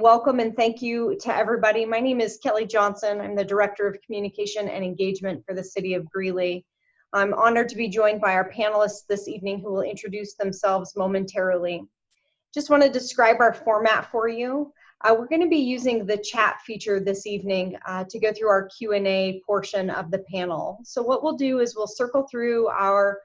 Welcome and thank you to everybody. My name is Kelly Johnson. I'm the Director of Communication and Engagement for the City of Greeley. I'm honored to be joined by our panelists this evening who will introduce themselves momentarily. Just want to describe our format for you. We're going to be using the chat feature this evening to go through our Q&A portion of the panel. So what we'll do is we'll circle through our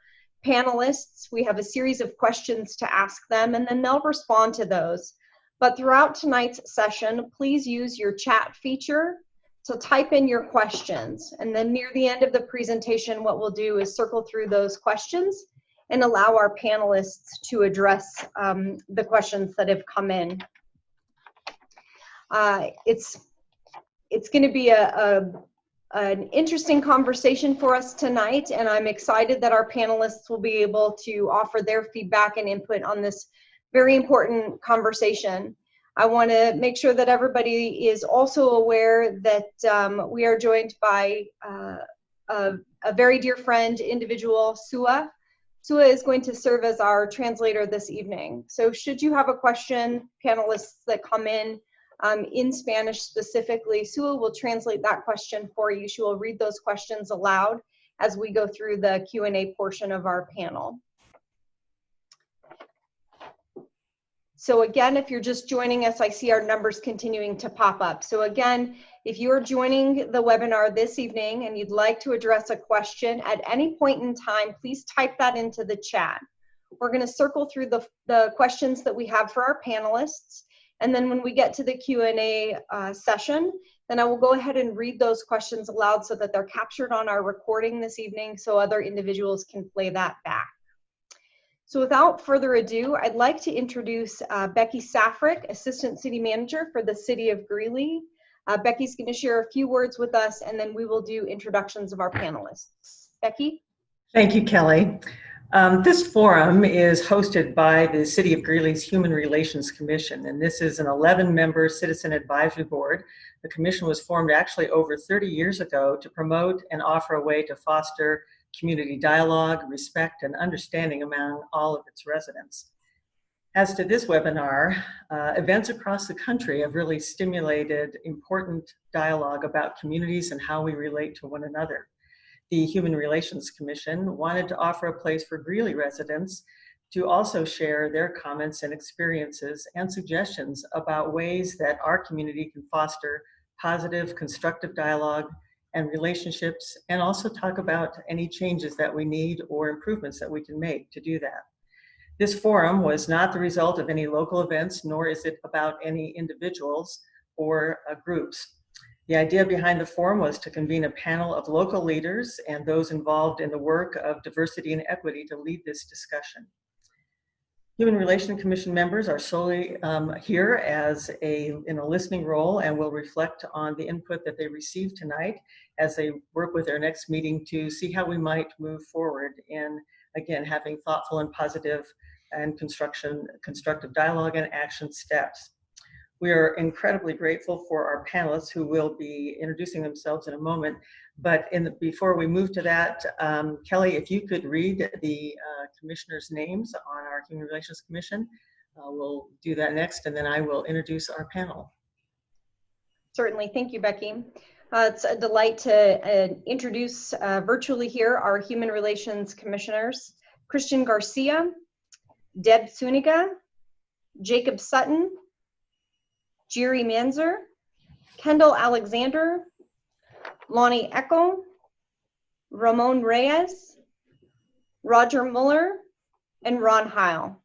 panelists. We have a series of questions to ask them, and then they'll respond to those. But throughout tonight's session, please use your chat feature to type in your questions. And then near the end of the presentation, what we'll do is circle through those questions and allow our panelists to address the questions that have come in. It's going to be an interesting conversation for us tonight, and I'm excited that our panelists will be able to offer their feedback and input on this very important conversation. I want to make sure that everybody is also aware that we are joined by a very dear friend, individual, Sua. Sua is going to serve as our translator this evening. So should you have a question, panelists that come in Spanish specifically, Sua will translate that question for you. She will read those questions aloud as we go through the Q&A portion of our panel. So again, if you're just joining us, I see our numbers continuing to pop up. So again, if you're joining the webinar this evening and you'd like to address a question at any point in time, please type that into the chat. We're going to circle through the questions that we have for our panelists. And then when we get to the Q&A session, then I will go ahead and read those questions aloud so that they're captured on our recording this evening so other individuals can play that back. So without further ado, I'd like to introduce Becky Safric, Assistant City Manager for the City of Greeley. Becky's going to share a few words with us, and then we will do introductions of our panelists. Becky? Thank you, Kelly. This forum is hosted by the City of Greeley's Human Relations Commission, and this is an 11-member citizen advisory board. The commission was formed actually over 30 years ago to promote and offer a way to foster community dialogue, respect, and understanding among all of its residents. As to this webinar, events across the country have really stimulated important dialogue about communities and how we relate to one another. The Human Relations Commission wanted to offer a place for Greeley residents to also share their comments and experiences and suggestions about ways that our community can foster positive, constructive dialogue and relationships, and also talk about any changes that we need or improvements that we can make to do that. This forum was not the result of any local events, nor is it about any individuals or groups. The idea behind the forum was to convene a panel of local leaders and those involved in the work of diversity and equity to lead this discussion. Human Relations Commission members are solely here as in a listening role and will reflect on the input that they received tonight as they work with their next meeting to see how we might move forward in, again, having thoughtful and positive and constructive dialogue and action steps. We are incredibly grateful for our panelists who will be introducing themselves in a moment. But before we move to that, Kelly, if you could read the commissioners' names on our Human Relations Commission, we'll do that next, and then I will introduce our panel. Certainly, thank you, Becky. It's a delight to introduce virtually here our Human Relations Commissioners: Christian Garcia, Deb Suniga, Jacob Sutton, Jerry Manzer, Kendall Alexander, Lonnie Eckel, Ramon Reyes, Roger Muller, and Ron Heil.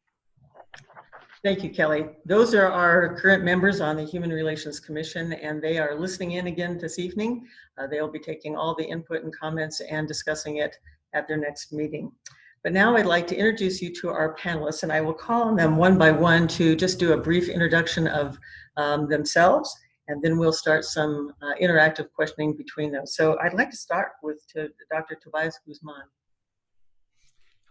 Thank you, Kelly. Those are our current members on the Human Relations Commission, and they are listening in again this evening. They'll be taking all the input and comments and discussing it at their next meeting. But now I'd like to introduce you to our panelists, and I will call on them one by one to just do a brief introduction of themselves, and then we'll start some interactive questioning between them. So I'd like to start with Dr. Tobias Guzmán.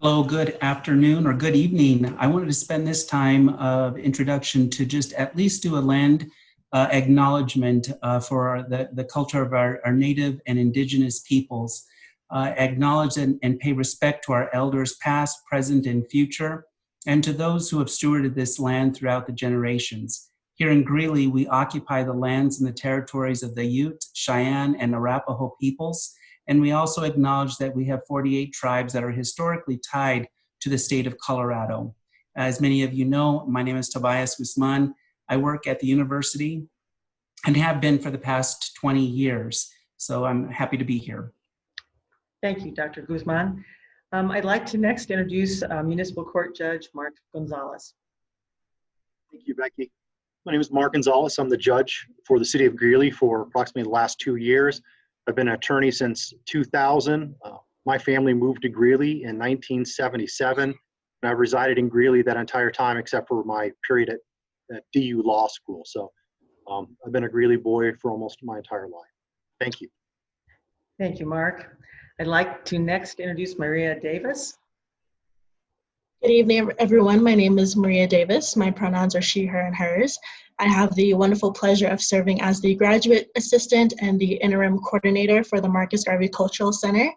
Hello, good afternoon or good evening. I wanted to spend this time of introduction to just at least do a land acknowledgement for the culture of our Native and Indigenous peoples. Acknowledge and pay respect to our elders past, present, and future, and to those who have stewarded this land throughout the generations. Here in Greeley, we occupy the lands and the territories of the Ute, Cheyenne, and Arapaho peoples. And we also acknowledge that we have 48 tribes that are historically tied to the state of Colorado. As many of you know, my name is Tobias Guzmán. I work at the university and have been for the past 20 years. So I'm happy to be here. Thank you, Dr. Guzman. I'd like to next introduce Municipal Court Judge Mark Gonzales. Thank you, Becky. My name is Mark Gonzales. I'm the judge for the city of Greeley for approximately the last 2 years. I've been an attorney since 2000. My family moved to Greeley in 1977, and I've resided in Greeley that entire time except for my period at DU Law School. So I've been a Greeley boy for almost my entire life. Thank you. Thank you, Mark. I'd like to next introduce Myria Davis. Good evening, everyone. My name is Myria Davis. My pronouns are she, her, and hers. I have the wonderful pleasure of serving as the graduate assistant and the interim coordinator for the Marcus Garvey Cultural Center.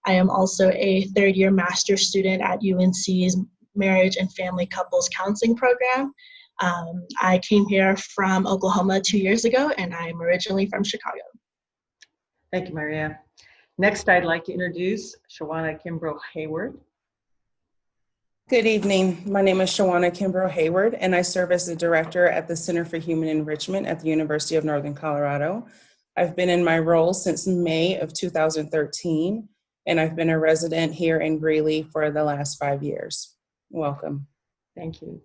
I am also a third-year master's student at UNC's Marriage and Family Couples Counseling Program. I came here from Oklahoma 2 years ago, and I'm originally from Chicago. Thank you, Myria. Next, I'd like to introduce Shawana Kimbrough-Hayward. Good evening. My name is Shawana Kimbrough-Hayward, and I serve as the director at the Center for Human Enrichment at the University of Northern Colorado. I've been in my role since May of 2013, and I've been a resident here in Greeley for the last 5 years. Welcome. Thank you.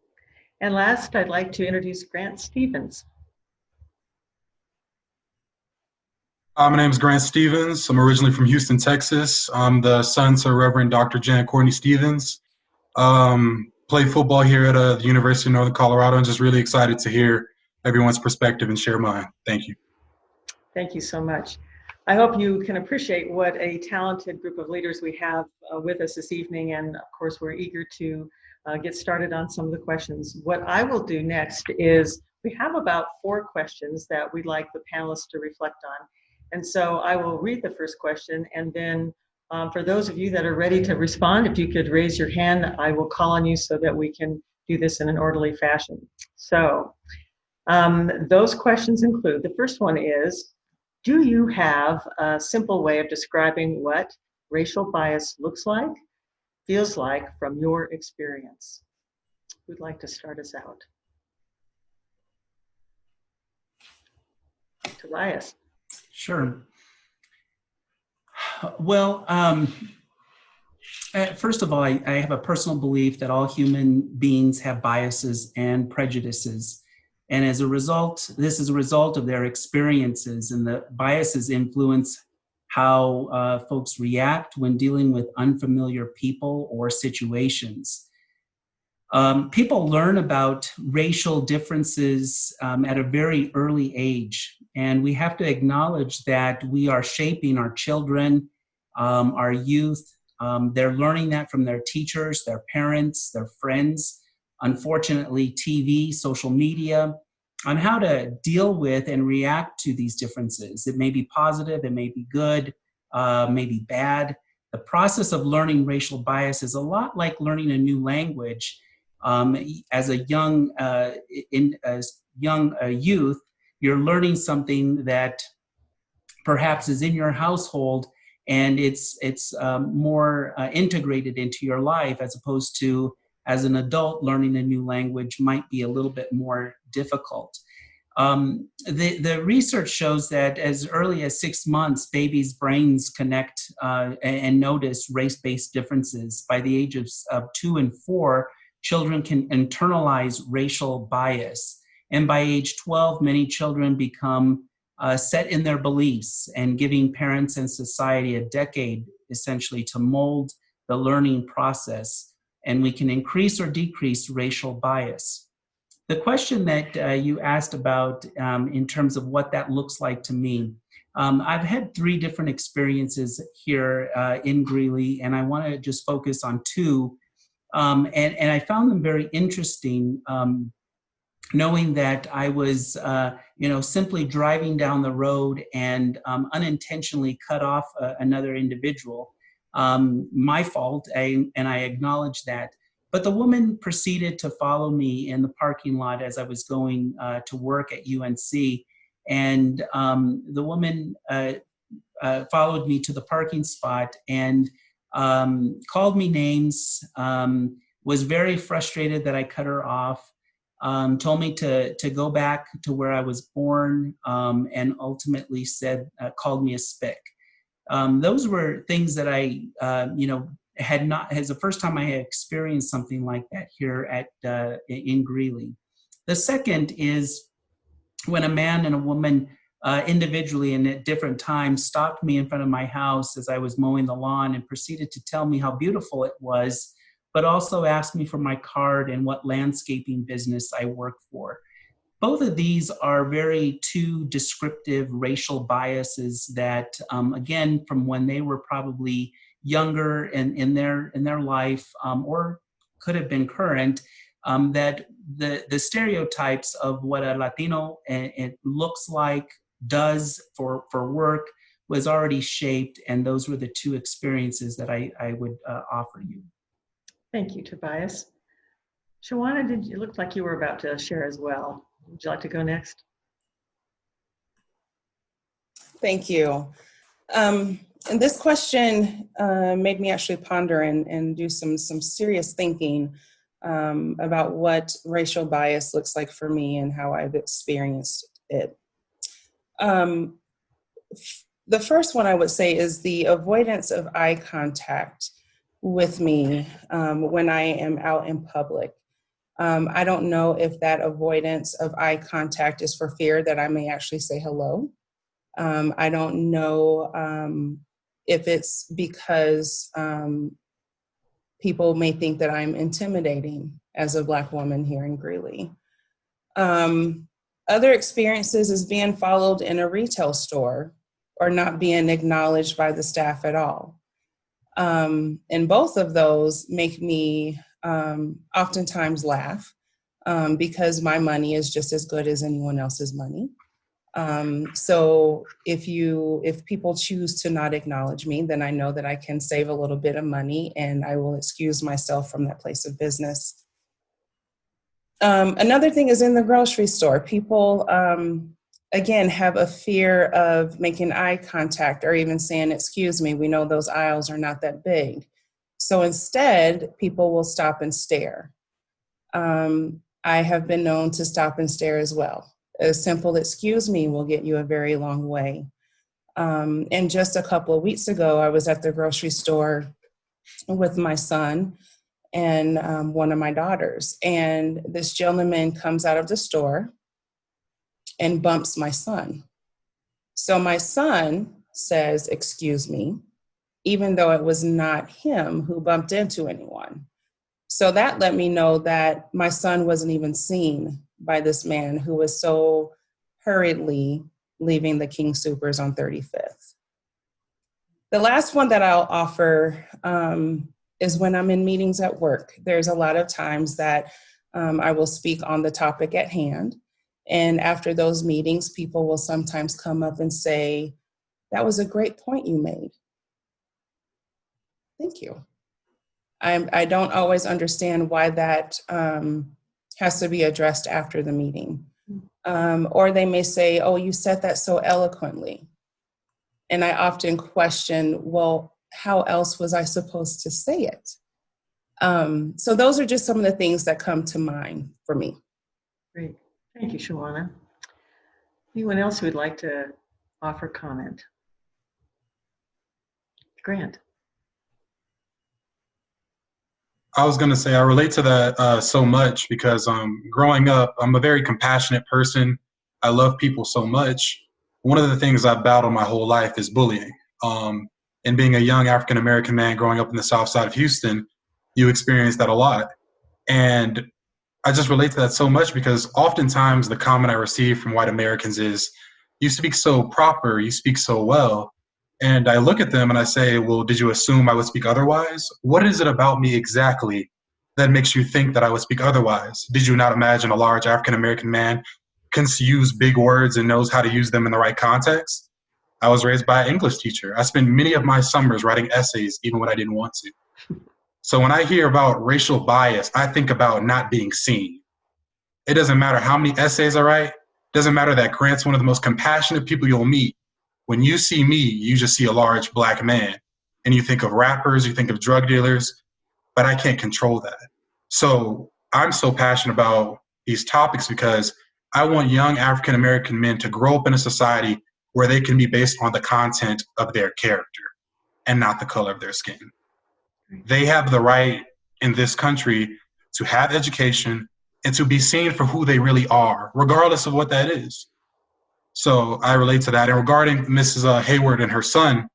And last, I'd like to introduce Grant Stevens. My name is Grant Stevens. I'm originally from Houston, Texas. I'm the son to Reverend Dr. Jan Courtney Stevens. Played football here at the University of Northern Colorado, and just really excited to hear everyone's perspective and share mine. Thank you. Thank you so much. I hope you can appreciate what a talented group of leaders we have with us this evening, and of course we're eager to get started on some of the questions. What I will do next is we have about 4 questions that we'd like the panelists to reflect on. And so I will read the first question, and then for those of you that are ready to respond, if you could raise your hand, I will call on you so that we can do this in an orderly fashion. So those questions include, the first one is, do you have a simple way of describing what racial bias looks like, feels like from your experience? Who'd like to start us out? Tobias. Sure. Well, first of all, I have a personal belief that all human beings have biases and prejudices. And as a result, this is a result of their experiences, and the biases influence how folks react when dealing with unfamiliar people or situations. People learn about racial differences at a very early age, and we have to acknowledge that we are shaping our children, our youth. They're learning that from their teachers, their parents, their friends. Unfortunately, TV, social media, on how to deal with and react to these differences. It may be positive, it may be good, may be bad. The process of learning racial bias is a lot like learning a new language. As a young youth, you're learning something that perhaps is in your household, and it's more integrated into your life, as opposed to as an adult learning a new language might be a little bit more difficult. The research shows that as early as 6 months, babies' brains connect and notice race-based differences. By the ages of 2 and 4, children can internalize racial bias. And by age 12, many children become set in their beliefs, and giving parents and society a decade, essentially, to mold the learning process. And we can increase or decrease racial bias. The question that you asked about in terms of what that looks like to me, I've had 3 different experiences here in Greeley, and I want to just focus on 2. And I found them very interesting, knowing that I was, simply driving down the road and unintentionally cut off another individual. My fault, and I acknowledge that. But the woman proceeded to follow me in the parking lot as I was going to work at UNC. And the woman followed me to the parking spot and called me names, was very frustrated that I cut her off, told me to go back to where I was born, and ultimately called me a spick. Those were things that I, had not, as the first time I had experienced something like that here in Greeley. The second is when a man and a woman individually and at different times stopped me in front of my house as I was mowing the lawn and proceeded to tell me how beautiful it was, but also asked me for my card and what landscaping business I work for. Both of these are very two descriptive racial biases that, again, from when they were probably younger in their life, or could have been current, that the stereotypes of what a Latino it looks like, does for work, was already shaped, and those were the two experiences that I would offer you. Thank you, Tobias. Shawana, it looked like you were about to share as well. Would you like to go next? Thank you. And this question made me actually ponder and do some serious thinking about what racial bias looks like for me and how I've experienced it. The first one I would say is the avoidance of eye contact with me when I am out in public. I don't know if that avoidance of eye contact is for fear that I may actually say hello. I don't know if it's because people may think that I'm intimidating as a Black woman here in Greeley. Other experiences is being followed in a retail store or not being acknowledged by the staff at all. And both of those make me oftentimes laugh because my money is just as good as anyone else's money. So if people choose to not acknowledge me, then I know that I can save a little bit of money and I will excuse myself from that place of business. Another thing is in the grocery store. People, again, have a fear of making eye contact or even saying, excuse me, we know those aisles are not that big. So instead, people will stop and stare. I have been known to stop and stare as well. A simple excuse me will get you a very long way. And just a couple of weeks ago, I was at the grocery store with my son and one of my daughters. And this gentleman comes out of the store and bumps my son. So my son says, excuse me, even though it was not him who bumped into anyone. So that let me know that my son wasn't even seen by this man who was so hurriedly leaving the King Soopers on 35th. The last one that I'll offer is when I'm in meetings at work. There's a lot of times that I will speak on the topic at hand. And after those meetings, people will sometimes come up and say, that was a great point you made. Thank you. I don't always understand why that has to be addressed after the meeting. Or they may say, oh, you said that so eloquently. And I often question, well, how else was I supposed to say it? So those are just some of the things that come to mind for me. Great. Thank you, Shawana. Anyone else who would like to offer comment? Grant. I was going to say I relate to that so much because growing up, I'm a very compassionate person. I love people so much. One of the things I've battled my whole life is bullying. And being a young African-American man growing up in the south side of Houston, you experience that a lot. And I just relate to that so much because oftentimes the comment I receive from white Americans is, you speak so proper, you speak so well. And I look at them and I say, well, did you assume I would speak otherwise? What is it about me exactly that makes you think that I would speak otherwise? Did you not imagine a large African-American man can use big words and knows how to use them in the right context? I was raised by an English teacher. I spent many of my summers writing essays even when I didn't want to. So when I hear about racial bias, I think about not being seen. It doesn't matter how many essays I write. It doesn't matter that Grant's one of the most compassionate people you'll meet. When you see me, you just see a large black man. And you think of rappers, you think of drug dealers, but I can't control that. So I'm so passionate about these topics because I want young African American men to grow up in a society where they can be based on the content of their character and not the color of their skin. They have the right in this country to have education and to be seen for who they really are, regardless of what that is. So I relate to that. And regarding Mrs. Hayward and her son,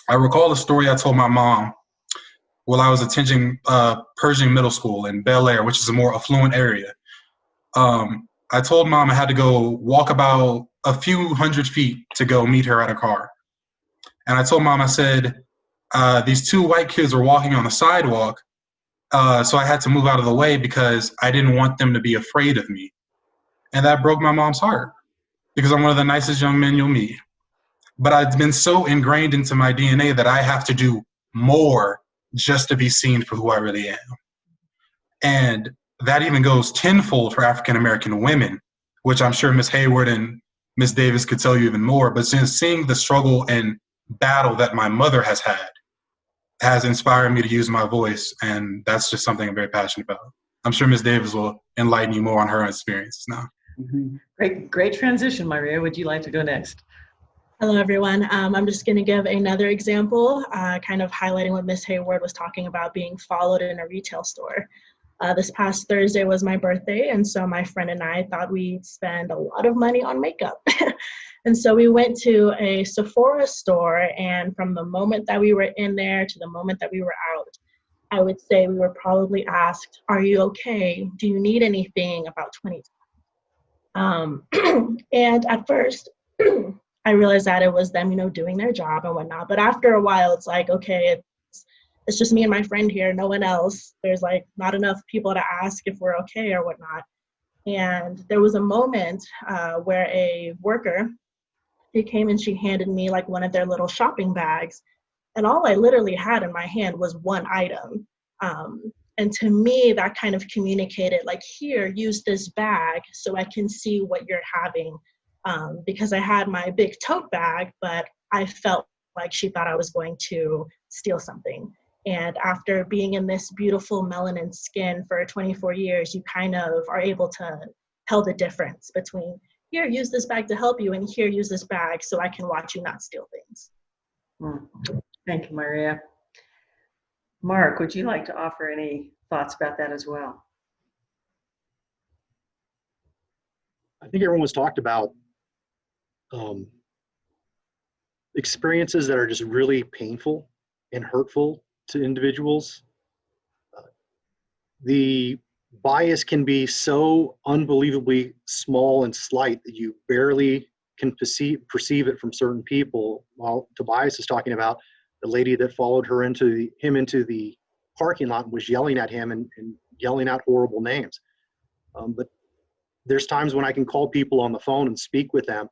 I recall a story I told my mom while I was attending Pershing Middle School in Bel Air, which is a more affluent area. I told Mom I had to go walk about a few hundred feet to go meet her at a car. And I told Mom, I said, these two white kids were walking on the sidewalk, so I had to move out of the way because I didn't want them to be afraid of me. And that broke my mom's heart because I'm one of the nicest young men you'll meet. But I've been so ingrained into my DNA that I have to do more just to be seen for who I really am. And that even goes tenfold for African American women, which I'm sure Ms. Hayward and Ms. Davis could tell you even more. But since seeing the struggle and battle that my mother has had has inspired me to use my voice, and that's just something I'm very passionate about. I'm sure Ms. Davis will enlighten you more on her experiences now. Mm-hmm. Great transition, Myria. Would you like to go next? Hello, everyone. I'm just going to give another example, kind of highlighting what Ms. Hayward was talking about being followed in a retail store. This past Thursday was my birthday, and so my friend and I thought we'd spend a lot of money on makeup. And so we went to a Sephora store, and from the moment that we were in there to the moment that we were out, I would say we were probably asked, "Are you okay? Do you need anything?" about 20 times. And at first, I realized that it was them, doing their job and whatnot. But after a while, it's like, okay, it's just me and my friend here, no one else. There's like not enough people to ask if we're okay or whatnot. And there was a moment where a worker, she came and she handed me like one of their little shopping bags. And all I literally had in my hand was one item. And to me, that kind of communicated like, here, use this bag so I can see what you're having. Because I had my big tote bag, but I felt like she thought I was going to steal something. And after being in this beautiful melanin skin for 24 years, you kind of are able to tell the difference between, here, use this bag to help you, and here, use this bag so I can watch you not steal things. Thank you, Myria. Mark, would you like to offer any thoughts about that as well? I think everyone's talked about experiences that are just really painful and hurtful to individuals. The bias can be so unbelievably small and slight that you barely can perceive it from certain people. While Tobias is talking about the lady that followed him into the parking lot and was yelling at him and yelling out horrible names. But there's times when I can call people on the phone and speak with them,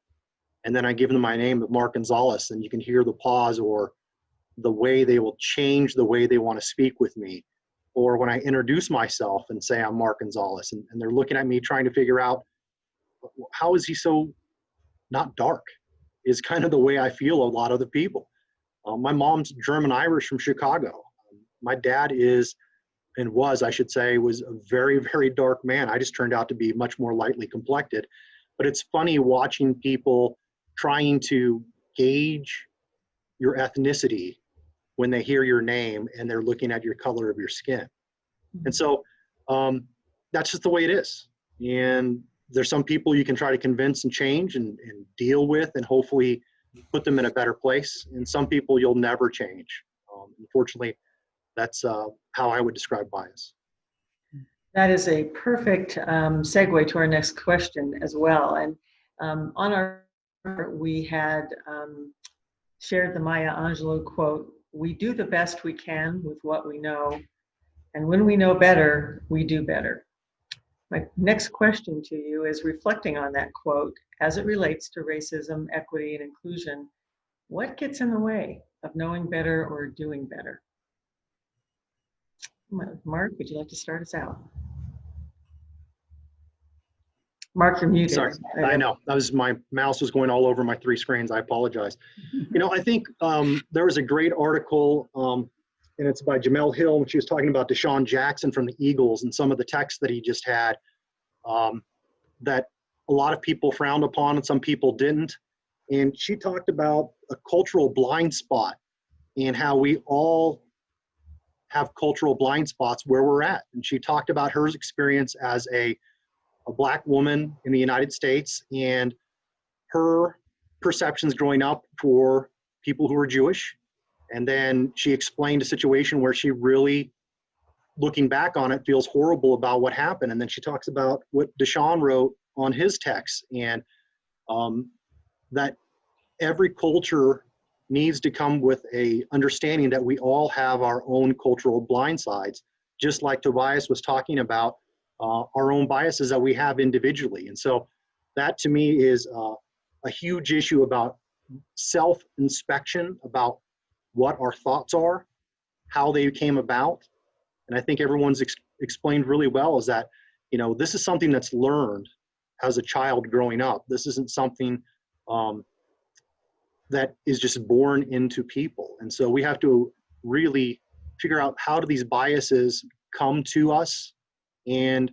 and then I give them my name of Mark Gonzales, and you can hear the pause or the way they will change the way they want to speak with me. Or when I introduce myself and say I'm Mark Gonzales, and they're looking at me trying to figure out, how is he so not dark, is kind of the way I feel a lot of the people. My mom's German-Irish from Chicago. My dad is, and was, I should say, was a very, very dark man. I just turned out to be much more lightly complected. But it's funny watching people trying to gauge your ethnicity when they hear your name and they're looking at your color of your skin. And so that's just the way it is. And there's some people you can try to convince and change and deal with and hopefully put them in a better place. And some people you'll never change. Unfortunately, that's how I would describe bias. That is a perfect segue to our next question as well. And on our, we had shared the Maya Angelou quote, "We do the best we can with what we know, and when we know better, we do better." My next question to you is reflecting on that quote as it relates to racism, equity, and inclusion. What gets in the way of knowing better or doing better? Mark, would you like to start us out? Mark, you're muted. Sorry, I know. My mouse was going all over my 3 screens. I apologize. I think there was a great article, and it's by Jamel Hill, when she was talking about Deshaun Jackson from the Eagles and some of the texts that he just had, that a lot of people frowned upon and some people didn't. And she talked about a cultural blind spot and how we all have cultural blind spots where we're at. And she talked about her experience as a Black woman in the United States and her perceptions growing up for people who are Jewish. And then she explained a situation where she really, looking back on it, feels horrible about what happened. And then she talks about what Deshaun wrote on his text, and that every culture needs to come with a understanding that we all have our own cultural blind sides, just like Tobias was talking about our own biases that we have individually. And so that to me is a huge issue about self-inspection, about what our thoughts are, how they came about. And I think everyone's explained really well is that, this is something that's learned as a child growing up. This isn't something that is just born into people. And so we have to really figure out, how do these biases come to us, and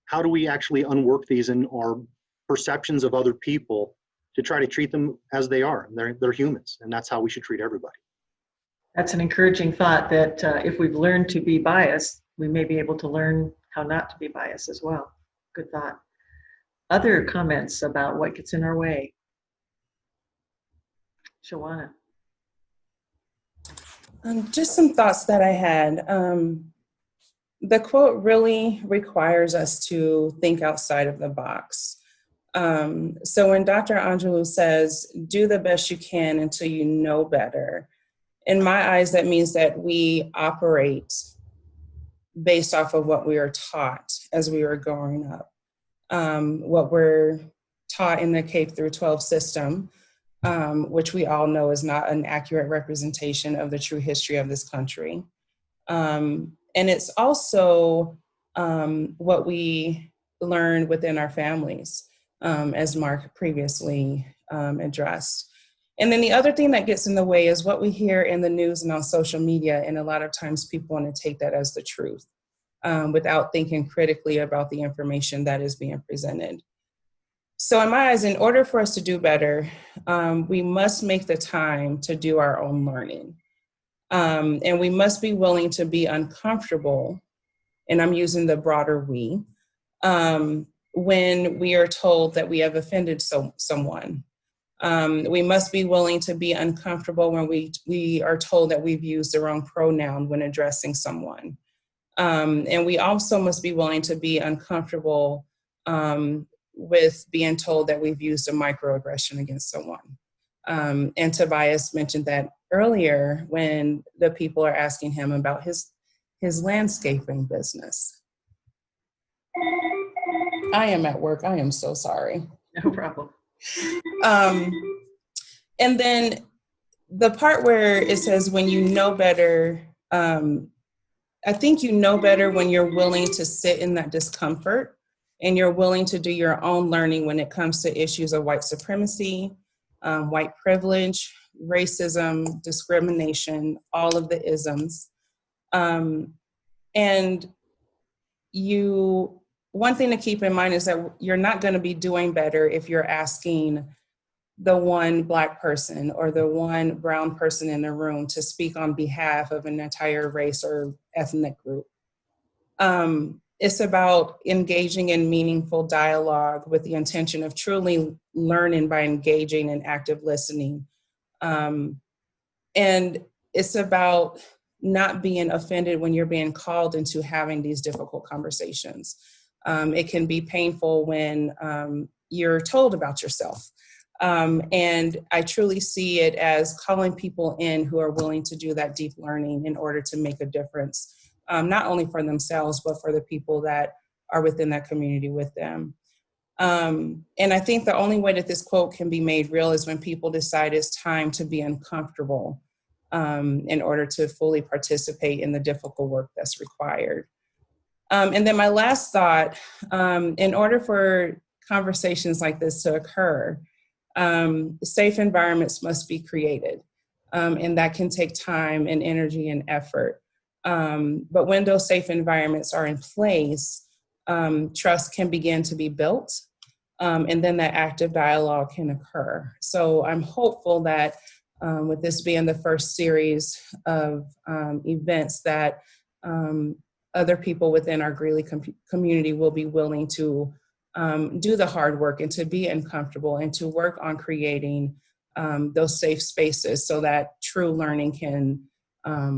how do we actually unwork these in our perceptions of other people to try to treat them as they are. They're humans, and that's how we should treat everybody. That's an encouraging thought, that if we've learned to be biased, we may be able to learn how not to be biased as well. Good thought. Other comments about what gets in our way? Shawana. Just some thoughts that I had. The quote really requires us to think outside of the box. So when Dr. Angelou says, do the best you can until you know better, in my eyes, that means that we operate based off of what we are taught as we are growing up. What we're taught in the K through 12 system, which we all know is not an accurate representation of the true history of this country. And it's also what we learn within our families, as Mark previously addressed. And then the other thing that gets in the way is what we hear in the news and on social media. And a lot of times people want to take that as the truth without thinking critically about the information that is being presented. So in my eyes, in order for us to do better, we must make the time to do our own learning. And we must be willing to be uncomfortable, and I'm using the broader we, when we are told that we have offended someone. We must be willing to be uncomfortable when we are told that we've used the wrong pronoun when addressing someone. And we also must be willing to be uncomfortable with being told that we've used a microaggression against someone. And Tobias mentioned that earlier when the people are asking him about his landscaping business. I am at work. I am so sorry. No problem. And then the part where it says, when you know better, I think you know better when you're willing to sit in that discomfort and you're willing to do your own learning when it comes to issues of white supremacy, white privilege, racism, discrimination, all of the isms. And one thing to keep in mind is that you're not going to be doing better if you're asking the one Black person or the one brown person in the room to speak on behalf of an entire race or ethnic group. It's about engaging in meaningful dialogue with the intention of truly learning by engaging in active listening. And it's about not being offended when you're being called into having these difficult conversations. It can be painful when you're told about yourself. And I truly see it as calling people in who are willing to do that deep learning in order to make a difference, not only for themselves, but for the people that are within that community with them. And I think the only way that this quote can be made real is when people decide it's time to be uncomfortable in order to fully participate in the difficult work that's required. And then my last thought, in order for conversations like this to occur, safe environments must be created. And that can take time and energy and effort. But when those safe environments are in place, trust can begin to be built, and then that active dialogue can occur. So I'm hopeful that with this being the first series of events that other people within our Greeley community will be willing to do the hard work and to be uncomfortable and to work on creating those safe spaces so that true learning can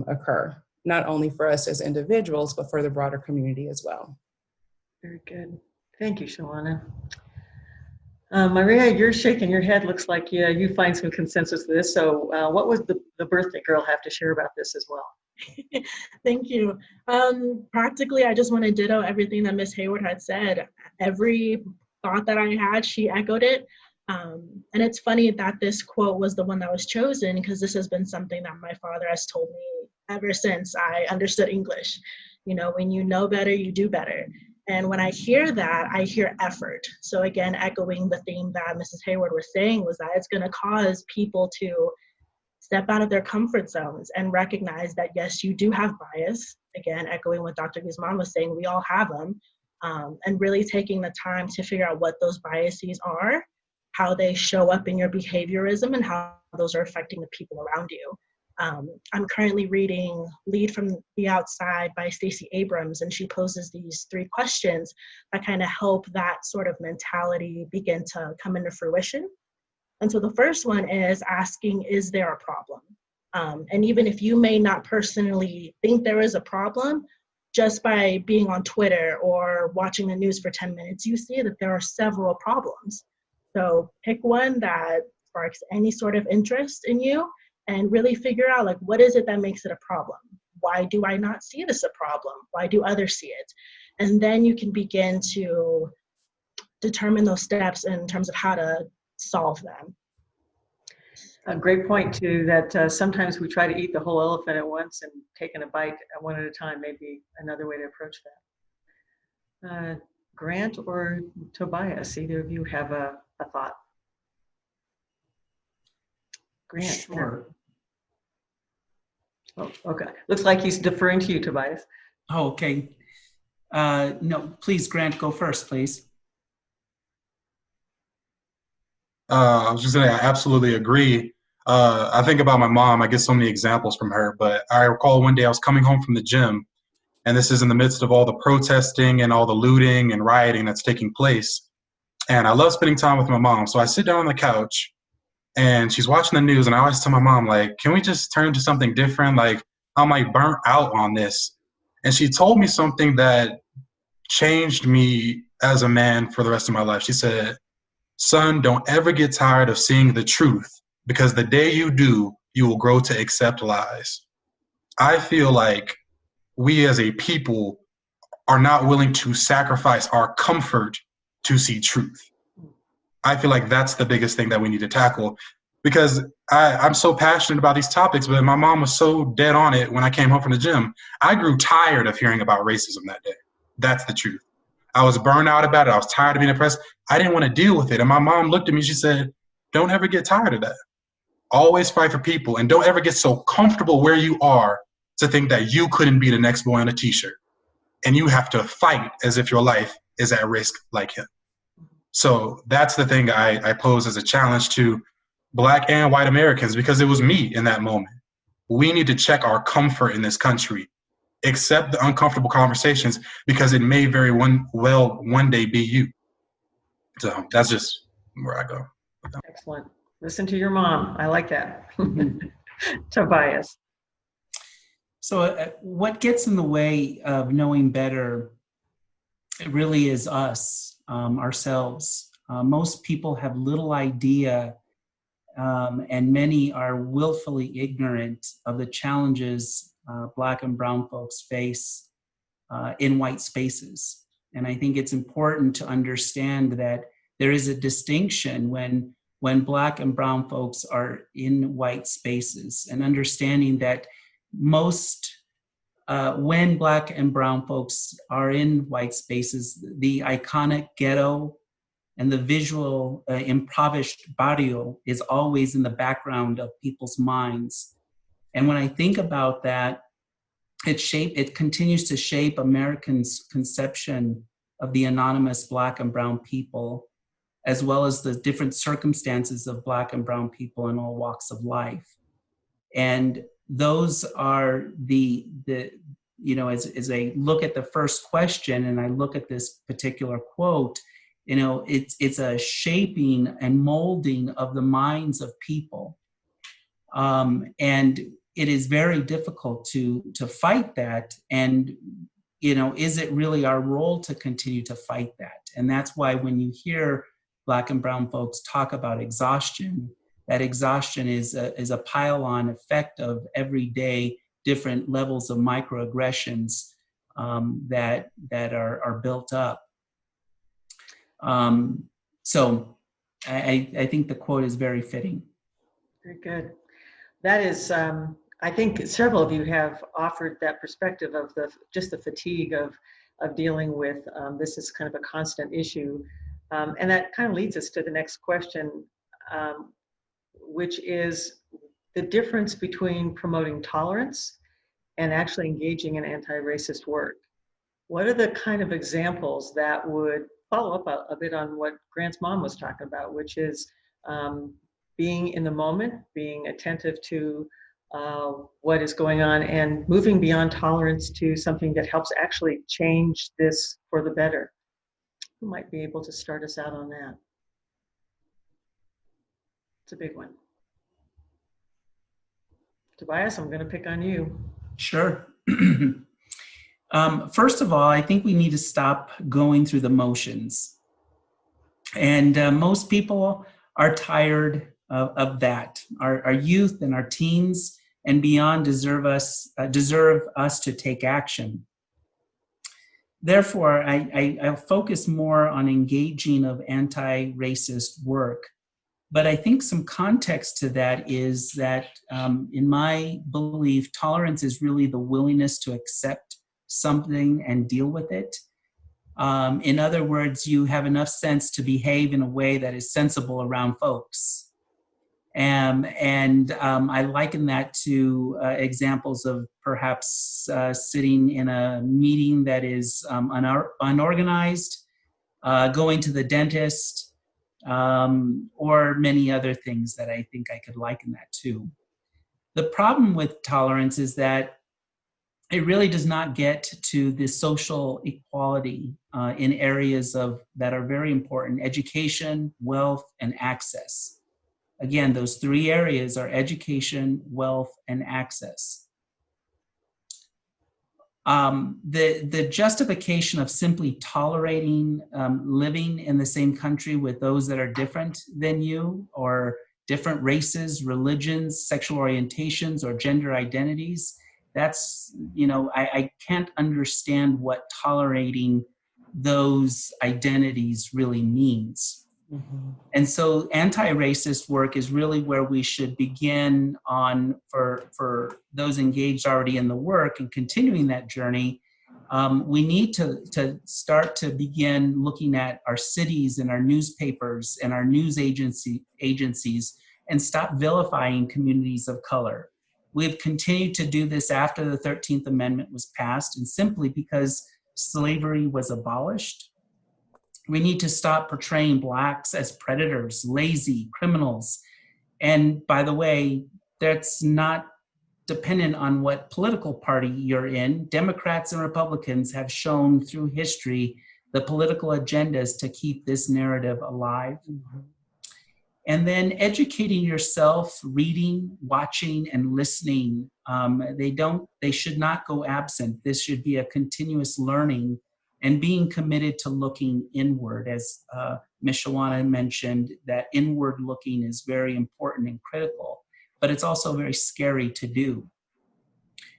occur, not only for us as individuals, but for the broader community as well. Very good. Thank you, Shawana. Myria, you're shaking your head. Looks like you find some consensus with this. So what was the birthday girl have to share about this as well? Thank you. Practically, I just want to ditto everything that Ms. Hayward had said. Every thought that I had, she echoed it. And it's funny that this quote was the one that was chosen, because this has been something that my father has told me ever since I understood English. You know, when you know better, you do better. And when I hear that, I hear effort. So again, echoing the theme that Mrs. Hayward was saying, was that it's going to cause people to step out of their comfort zones and recognize that, yes, you do have bias. Again, echoing what Dr. Guzman was saying, we all have them. And really taking the time to figure out what those biases are, how they show up in your behaviorism, and how those are affecting the people around you. I'm currently reading Lead from the Outside by Stacey Abrams, and she poses these 3 questions that kind of help that sort of mentality begin to come into fruition. And so the first one is asking, is there a problem? And even if you may not personally think there is a problem, just by being on Twitter or watching the news for 10 minutes, you see that there are several problems. So pick one that sparks any sort of interest in you and really figure out, like, what is it that makes it a problem? Why do I not see this a problem? Why do others see it? And then you can begin to determine those steps in terms of how to solve them. A great point too, that sometimes we try to eat the whole elephant at once, and taking a bite one at a time may be another way to approach that. Grant or Tobias, either of you have a thought? Grant. Sure. Oh, okay. Looks like he's deferring to you, Tobias. Oh, okay. No, please, Grant, go first, please. I was just saying, I absolutely agree. I think about my mom. I get so many examples from her, but I recall one day I was coming home from the gym, and this is in the midst of all the protesting and all the looting and rioting that's taking place. And I love spending time with my mom. So I sit down on the couch, and she's watching the news, and I always tell my mom, like, can we just turn to something different? Like, I'm like burnt out on this. And she told me something that changed me as a man for the rest of my life. She said, son, don't ever get tired of seeing the truth, because the day you do, you will grow to accept lies. I feel like we as a people are not willing to sacrifice our comfort to see truth. I feel like that's the biggest thing that we need to tackle, because I'm so passionate about these topics, but my mom was so dead on it when I came home from the gym. I grew tired of hearing about racism that day. That's the truth. I was burned out about it. I was tired of being oppressed. I didn't want to deal with it. And my mom looked at me, she said, don't ever get tired of that. Always fight for people, and don't ever get so comfortable where you are to think that you couldn't be the next boy on a t-shirt. And you have to fight as if your life is at risk like him. So that's the thing I pose as a challenge to Black and white Americans, because it was me in that moment. We need to check our comfort in this country, accept the uncomfortable conversations, because it may very well one day be you. So that's just where I go. Excellent. Listen to your mom. I like that. Tobias. So what gets in the way of knowing better, it really is us, ourselves. Most people have little idea, and many are willfully ignorant of the challenges Black and brown folks face in white spaces. And I think it's important to understand that there is a distinction when when Black and brown folks are in white spaces, and understanding that when Black and brown folks are in white spaces, the iconic ghetto and the visual impoverished barrio is always in the background of people's minds. And when I think about that, it continues to shape Americans' conception of the anonymous Black and brown people, as well as the different circumstances of Black and brown people in all walks of life. And those are as I look at the first question and I look at this particular quote, it's a shaping and molding of the minds of people. And it is very difficult to fight that. And, is it really our role to continue to fight that? And that's why when you hear Black and brown folks talk about exhaustion, that exhaustion is a pile-on effect of everyday different levels of microaggressions that are built up. So I think the quote is very fitting. Very good. That is, I think several of you have offered that perspective of just the fatigue of dealing with this is kind of a constant issue. And that kind of leads us to the next question, which is the difference between promoting tolerance and actually engaging in anti-racist work. What are the kind of examples that would follow up a bit on what Grant's mom was talking about, which is being in the moment, being attentive to what is going on, and moving beyond tolerance to something that helps actually change this for the better? Who might be able to start us out on that? It's a big one. Tobias, I'm going to pick on you. Sure. First of all, I think we need to stop going through the motions. And most people are tired of that. Our youth and our teens and beyond deserve us to take action. Therefore, I focus more on engaging of anti-racist work. But I think some context to that is that, in my belief, tolerance is really the willingness to accept something and deal with it. In other words, you have enough sense to behave in a way that is sensible around folks. And I liken that to examples of perhaps sitting in a meeting that is unorganized, going to the dentist, or many other things that I think I could liken that to. The problem with tolerance is that it really does not get to the social equality in areas that are very important: education, wealth, and access. Again, those three areas are education, wealth, and access. The justification of simply tolerating living in the same country with those that are different than you, or different races, religions, sexual orientations, or gender identities, that's, I can't understand what tolerating those identities really means. Mm-hmm. And so anti-racist work is really where we should begin on for those engaged already in the work and continuing that journey. We need to start to begin looking at our cities and our newspapers and our news agencies and stop vilifying communities of color. We've continued to do this after the 13th Amendment was passed, and simply because slavery was abolished. We need to stop portraying Blacks as predators, lazy, criminals. And by the way, that's not dependent on what political party you're in. Democrats and Republicans have shown through history the political agendas to keep this narrative alive. Mm-hmm. And then educating yourself, reading, watching, and listening. They should not go absent. This should be a continuous learning and being committed to looking inward. As Ms. Shawana mentioned, that inward looking is very important and critical, but it's also very scary to do.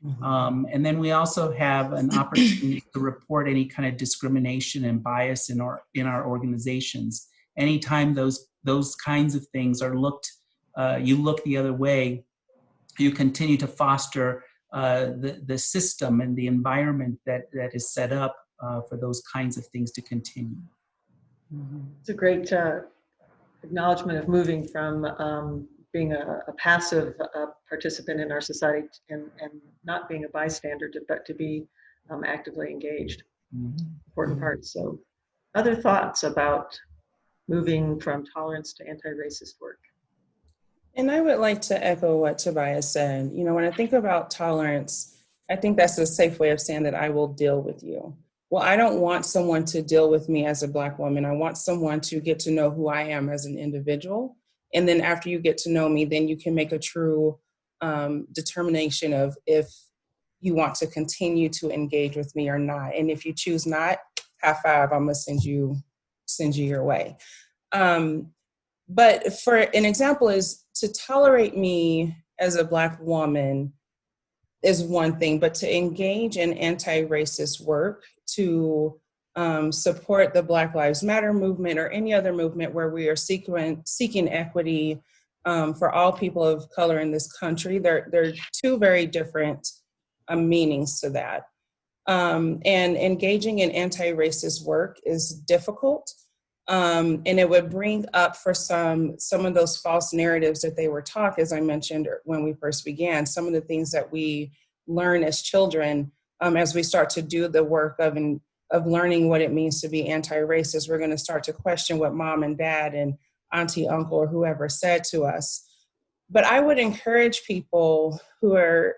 Mm-hmm. And then we also have an opportunity to report any kind of discrimination and bias in our organizations. Anytime those those kinds of things are looked, you look the other way, you continue to foster the system and the environment that is set up for those kinds of things to continue. It's a great acknowledgement of moving from being a passive participant in our society and not being a bystander, but to be actively engaged. Important part. So, other thoughts about moving from tolerance to anti-racist work? And I would like to echo what Tobias said. You know, when I think about tolerance, I think that's a safe way of saying that I will deal with you. Well, I don't want someone to deal with me as a Black woman. I want someone to get to know who I am as an individual. And then after you get to know me, then you can make a true determination of if you want to continue to engage with me or not. And if you choose not, high five, I'm gonna send you your way. But for an example is to tolerate me as a Black woman is one thing, but to engage in anti-racist work, to support the Black Lives Matter movement or any other movement where we are seeking equity for all people of color in this country. There are two very different meanings to that. And engaging in anti-racist work is difficult. And it would bring up for some of those false narratives that they were taught, as I mentioned when we first began, some of the things that we learn as children, as we start to do the work of learning what it means to be anti-racist. We're going to start to question what mom and dad and auntie, uncle, or whoever said to us. But I would encourage people who are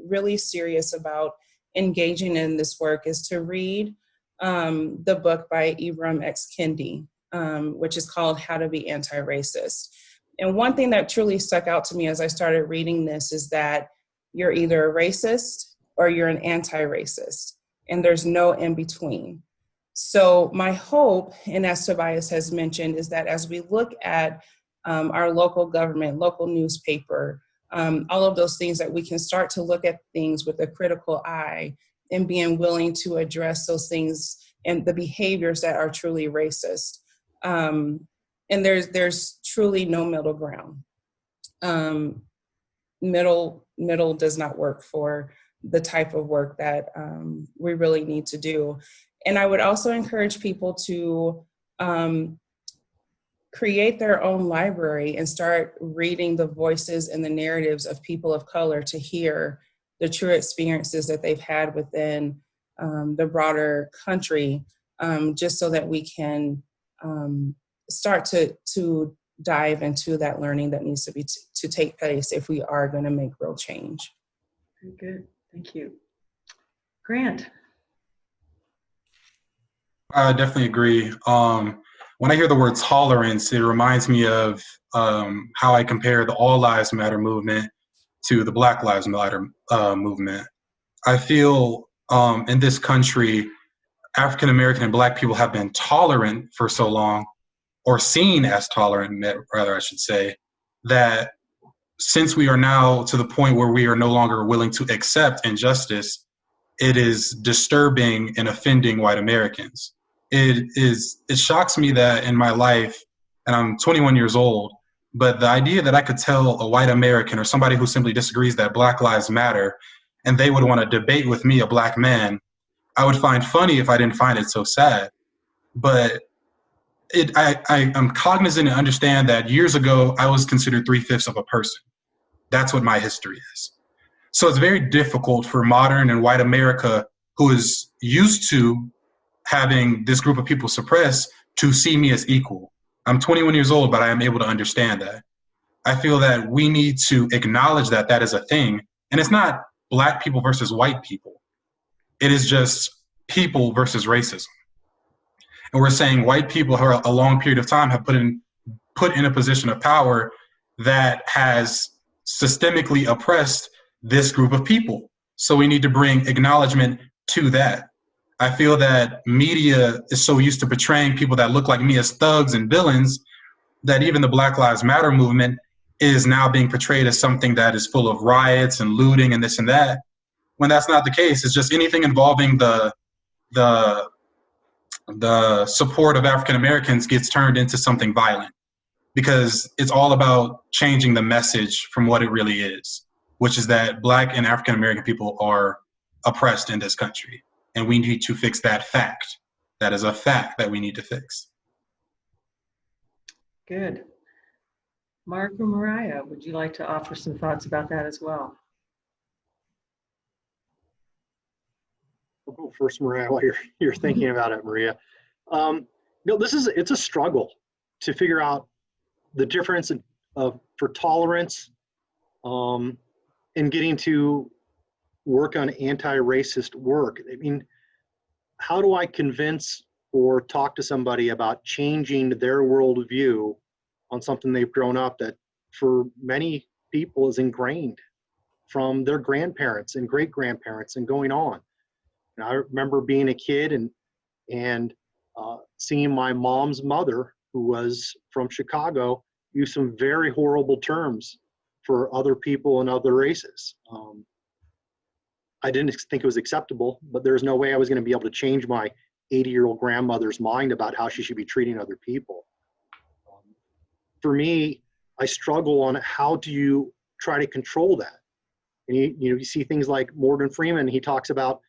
really serious about engaging in this work is to read the book by Ibram X. Kendi, which is called How to Be Anti-Racist. And one thing that truly stuck out to me as I started reading this is that you're either a racist or you're an anti-racist, and there's no in between. So my hope, and as Tobias has mentioned, is that as we look at our local government, local newspaper, all of those things, that we can start to look at things with a critical eye and being willing to address those things and the behaviors that are truly racist. And there's truly no middle ground. Middle does not work for the type of work that we really need to do. And I would also encourage people to create their own library and start reading the voices and the narratives of people of color to hear the true experiences that they've had within the broader country, just so that we can start to dive into that learning that needs to take place if we are going to make real change. Very good. Thank you. Grant. I definitely agree. When I hear the word tolerance, it reminds me of how I compare the All Lives Matter movement to the Black Lives Matter movement. I feel in this country, African American and Black people have been tolerant for so long, or seen as tolerant, rather I should say, that since we are now to the point where we are no longer willing to accept injustice, it is disturbing and offending white Americans. It shocks me that in my life, and I'm 21 years old, but the idea that I could tell a white American or somebody who simply disagrees that Black Lives Matter, and they would want to debate with me, a Black man, I would find funny if I didn't find it so sad. But I'm cognizant and understand that years ago, I was considered 3/5 of a person. That's what my history is. So it's very difficult for modern and white America, who is used to having this group of people suppressed, to see me as equal. I'm 21 years old, but I am able to understand that. I feel that we need to acknowledge that that is a thing. And it's not Black people versus white people. It is just people versus racism. And we're saying white people for a long period of time have put in a position of power that has systemically oppressed this group of people. So we need to bring acknowledgement to that. I feel that media is so used to portraying people that look like me as thugs and villains that even the Black Lives Matter movement is now being portrayed as something that is full of riots and looting and this and that, when that's not the case. It's just anything involving the support of African Americans gets turned into something violent. because it's all about changing the message from what it really is, which is that Black and African American people are oppressed in this country. And we need to fix that fact. That is a fact that we need to fix. Good. Mark or Myria, would you like to offer some thoughts about that as well? I'll go first, Myria, while you're thinking about it, Myria. It's a struggle to figure out the difference for tolerance and getting to work on anti-racist work. I mean, how do I convince or talk to somebody about changing their worldview on something they've grown up that for many people is ingrained from their grandparents and great-grandparents and going on? And I remember being a kid and seeing my mom's mother, who was from Chicago, use some very horrible terms for other people and other races. I didn't think it was acceptable, but there's no way I was going to be able to change my 80-year-old grandmother's mind about how she should be treating other people. For me, I struggle on how do you try to control that? And you see things like Morgan Freeman, he talks about,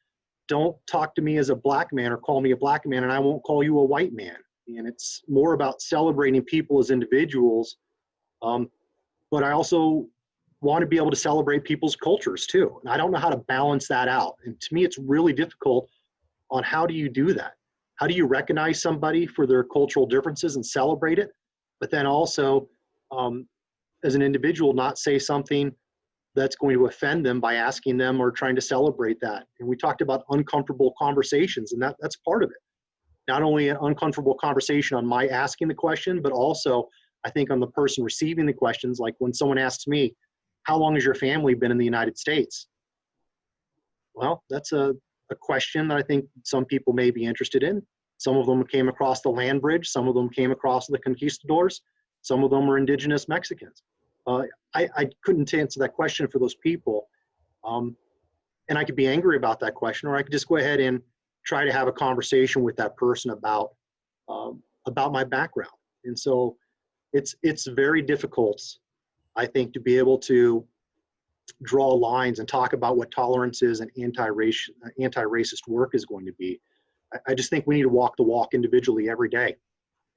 don't talk to me as a Black man or call me a Black man and I won't call you a white man. And it's more about celebrating people as individuals. But I also want to be able to celebrate people's cultures too. And I don't know how to balance that out. And to me, it's really difficult on how do you do that? How do you recognize somebody for their cultural differences and celebrate it? But then also, as an individual, not say something that's going to offend them by asking them or trying to celebrate that. And we talked about uncomfortable conversations, and that's part of it. Not only an uncomfortable conversation on my asking the question, but also I think on the person receiving the questions, like when someone asks me, how long has your family been in the United States? Well, that's a question that I think some people may be interested in. Some of them came across the land bridge. Some of them came across the conquistadors. Some of them are indigenous Mexicans. I couldn't answer that question for those people. And I could be angry about that question, or I could just go ahead and try to have a conversation with that person about my background. And so it's very difficult, I think, to be able to draw lines and talk about what tolerance is and anti-racist work is going to be. I just think we need to walk the walk individually every day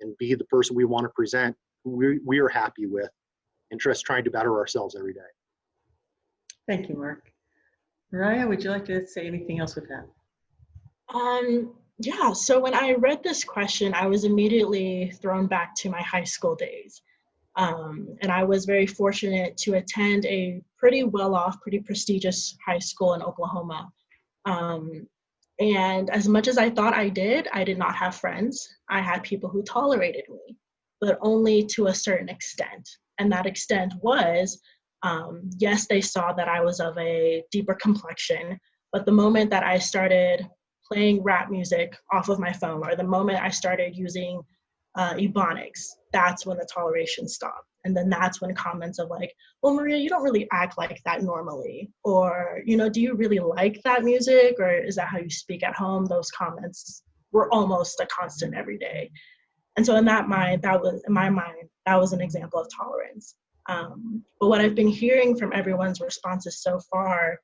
and be the person we want to present, who we are happy with, and just trying to better ourselves every day. Thank you, Mark. Myria, would you like to say anything else with that? Yeah, so when I read this question, I was immediately thrown back to my high school days. And I was very fortunate to attend a pretty well-off, pretty prestigious high school in Oklahoma. And as much as I thought I did not have friends. I had people who tolerated me, but only to a certain extent. And that extent was, yes, they saw that I was of a deeper complexion, but the moment that I started playing rap music off of my phone, or the moment I started using Ebonics, that's when the toleration stopped. And then that's when comments of like, well, Myria, you don't really act like that normally. Or, do you really like that music? Or is that how you speak at home? Those comments were almost a constant every day. And so in my mind, that was an example of tolerance. But what I've been hearing from everyone's responses so far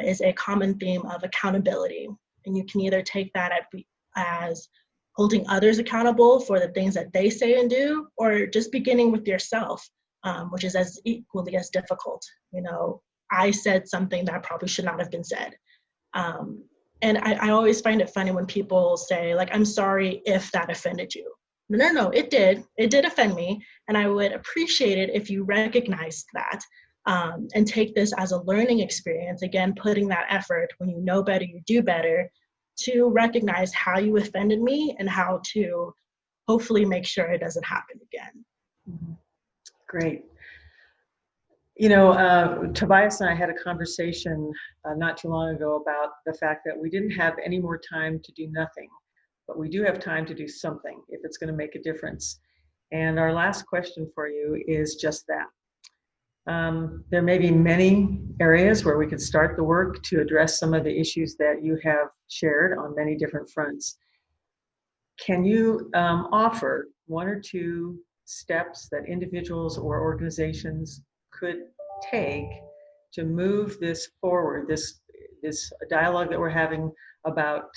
is a common theme of accountability. And you can either take that as holding others accountable for the things that they say and do, or just beginning with yourself, which is as equally as difficult. I said something that probably should not have been said. And I always find it funny when people say, like, I'm sorry if that offended you. No, it did. It did offend me. And I would appreciate it if you recognized that and take this as a learning experience. Again, putting that effort, when you know better, you do better, to recognize how you offended me and how to hopefully make sure it doesn't happen again. Mm-hmm. Great. Tobias and I had a conversation not too long ago about the fact that we didn't have any more time to do nothing, but we do have time to do something if it's going to make a difference. And our last question for you is just that. There may be many areas where we could start the work to address some of the issues that you have shared on many different fronts. Can you offer one or two steps that individuals or organizations could take to move this forward, this dialogue that we're having about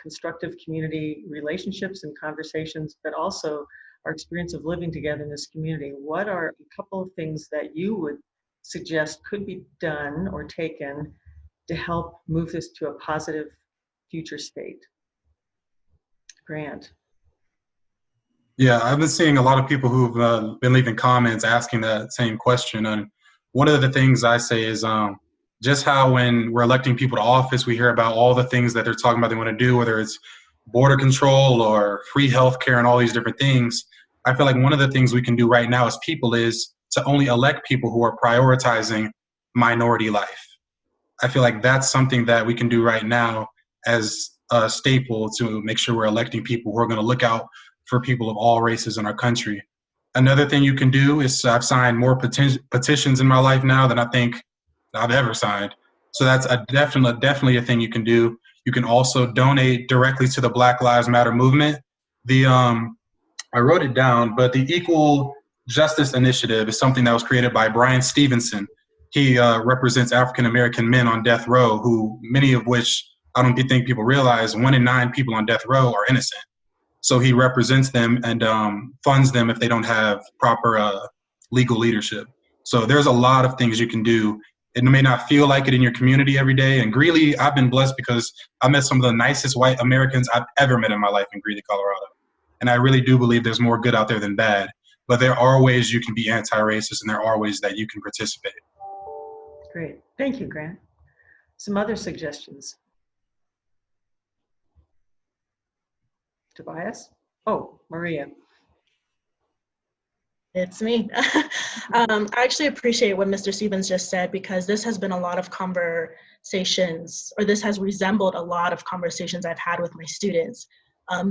constructive community relationships and conversations, but also our experience of living together in this community? What are a couple of things that you would suggest could be done or taken to help move this to a positive future state? Grant. Yeah, I've been seeing a lot of people who've been leaving comments asking that same question. And one of the things I say is just how when we're electing people to office, we hear about all the things that they're talking about they want to do, whether it's border control or free healthcare and all these different things. I feel like one of the things we can do right now as people is to only elect people who are prioritizing minority life. I feel like that's something that we can do right now as a staple to make sure we're electing people who are going to look out for people of all races in our country. Another thing you can do is I've signed more petitions in my life now than I think I've ever signed. So that's definitely a thing you can do. You can also donate directly to the Black Lives Matter movement. I wrote it down, but the Equal Justice Initiative is something that was created by Brian Stevenson. He represents African American men on death row, who many of which I don't think people realize 1 in 9 people on death row are innocent. So he represents them and funds them if they don't have proper legal leadership. So there's a lot of things you can do. It may not feel like it in your community every day. And Greeley, I've been blessed because I met some of the nicest white Americans I've ever met in my life in Greeley, Colorado. And I really do believe there's more good out there than bad. But there are ways you can be anti-racist and there are ways that you can participate. Great. Thank you, Grant. Some other suggestions. Tobias? Oh, Myria. It's me. I actually appreciate what Mr. Stevens just said, because this has been a lot of conversations, or this has resembled a lot of conversations I've had with my students,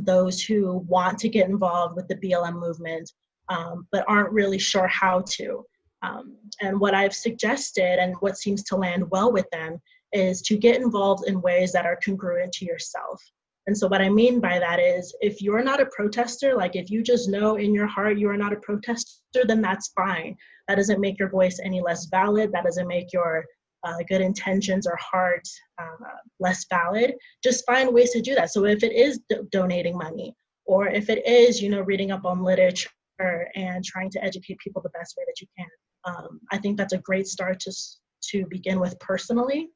those who want to get involved with the BLM movement, but aren't really sure how to. And what I've suggested and what seems to land well with them is to get involved in ways that are congruent to yourself. And so what I mean by that is, if you're not a protester, like if you just know in your heart you are not a protester, then that's fine. That doesn't make your voice any less valid. That doesn't make your good intentions or heart less valid. Just find ways to do that. So if it is donating money, or if it is, reading up on literature and trying to educate people the best way that you can, I think that's a great start to begin with personally.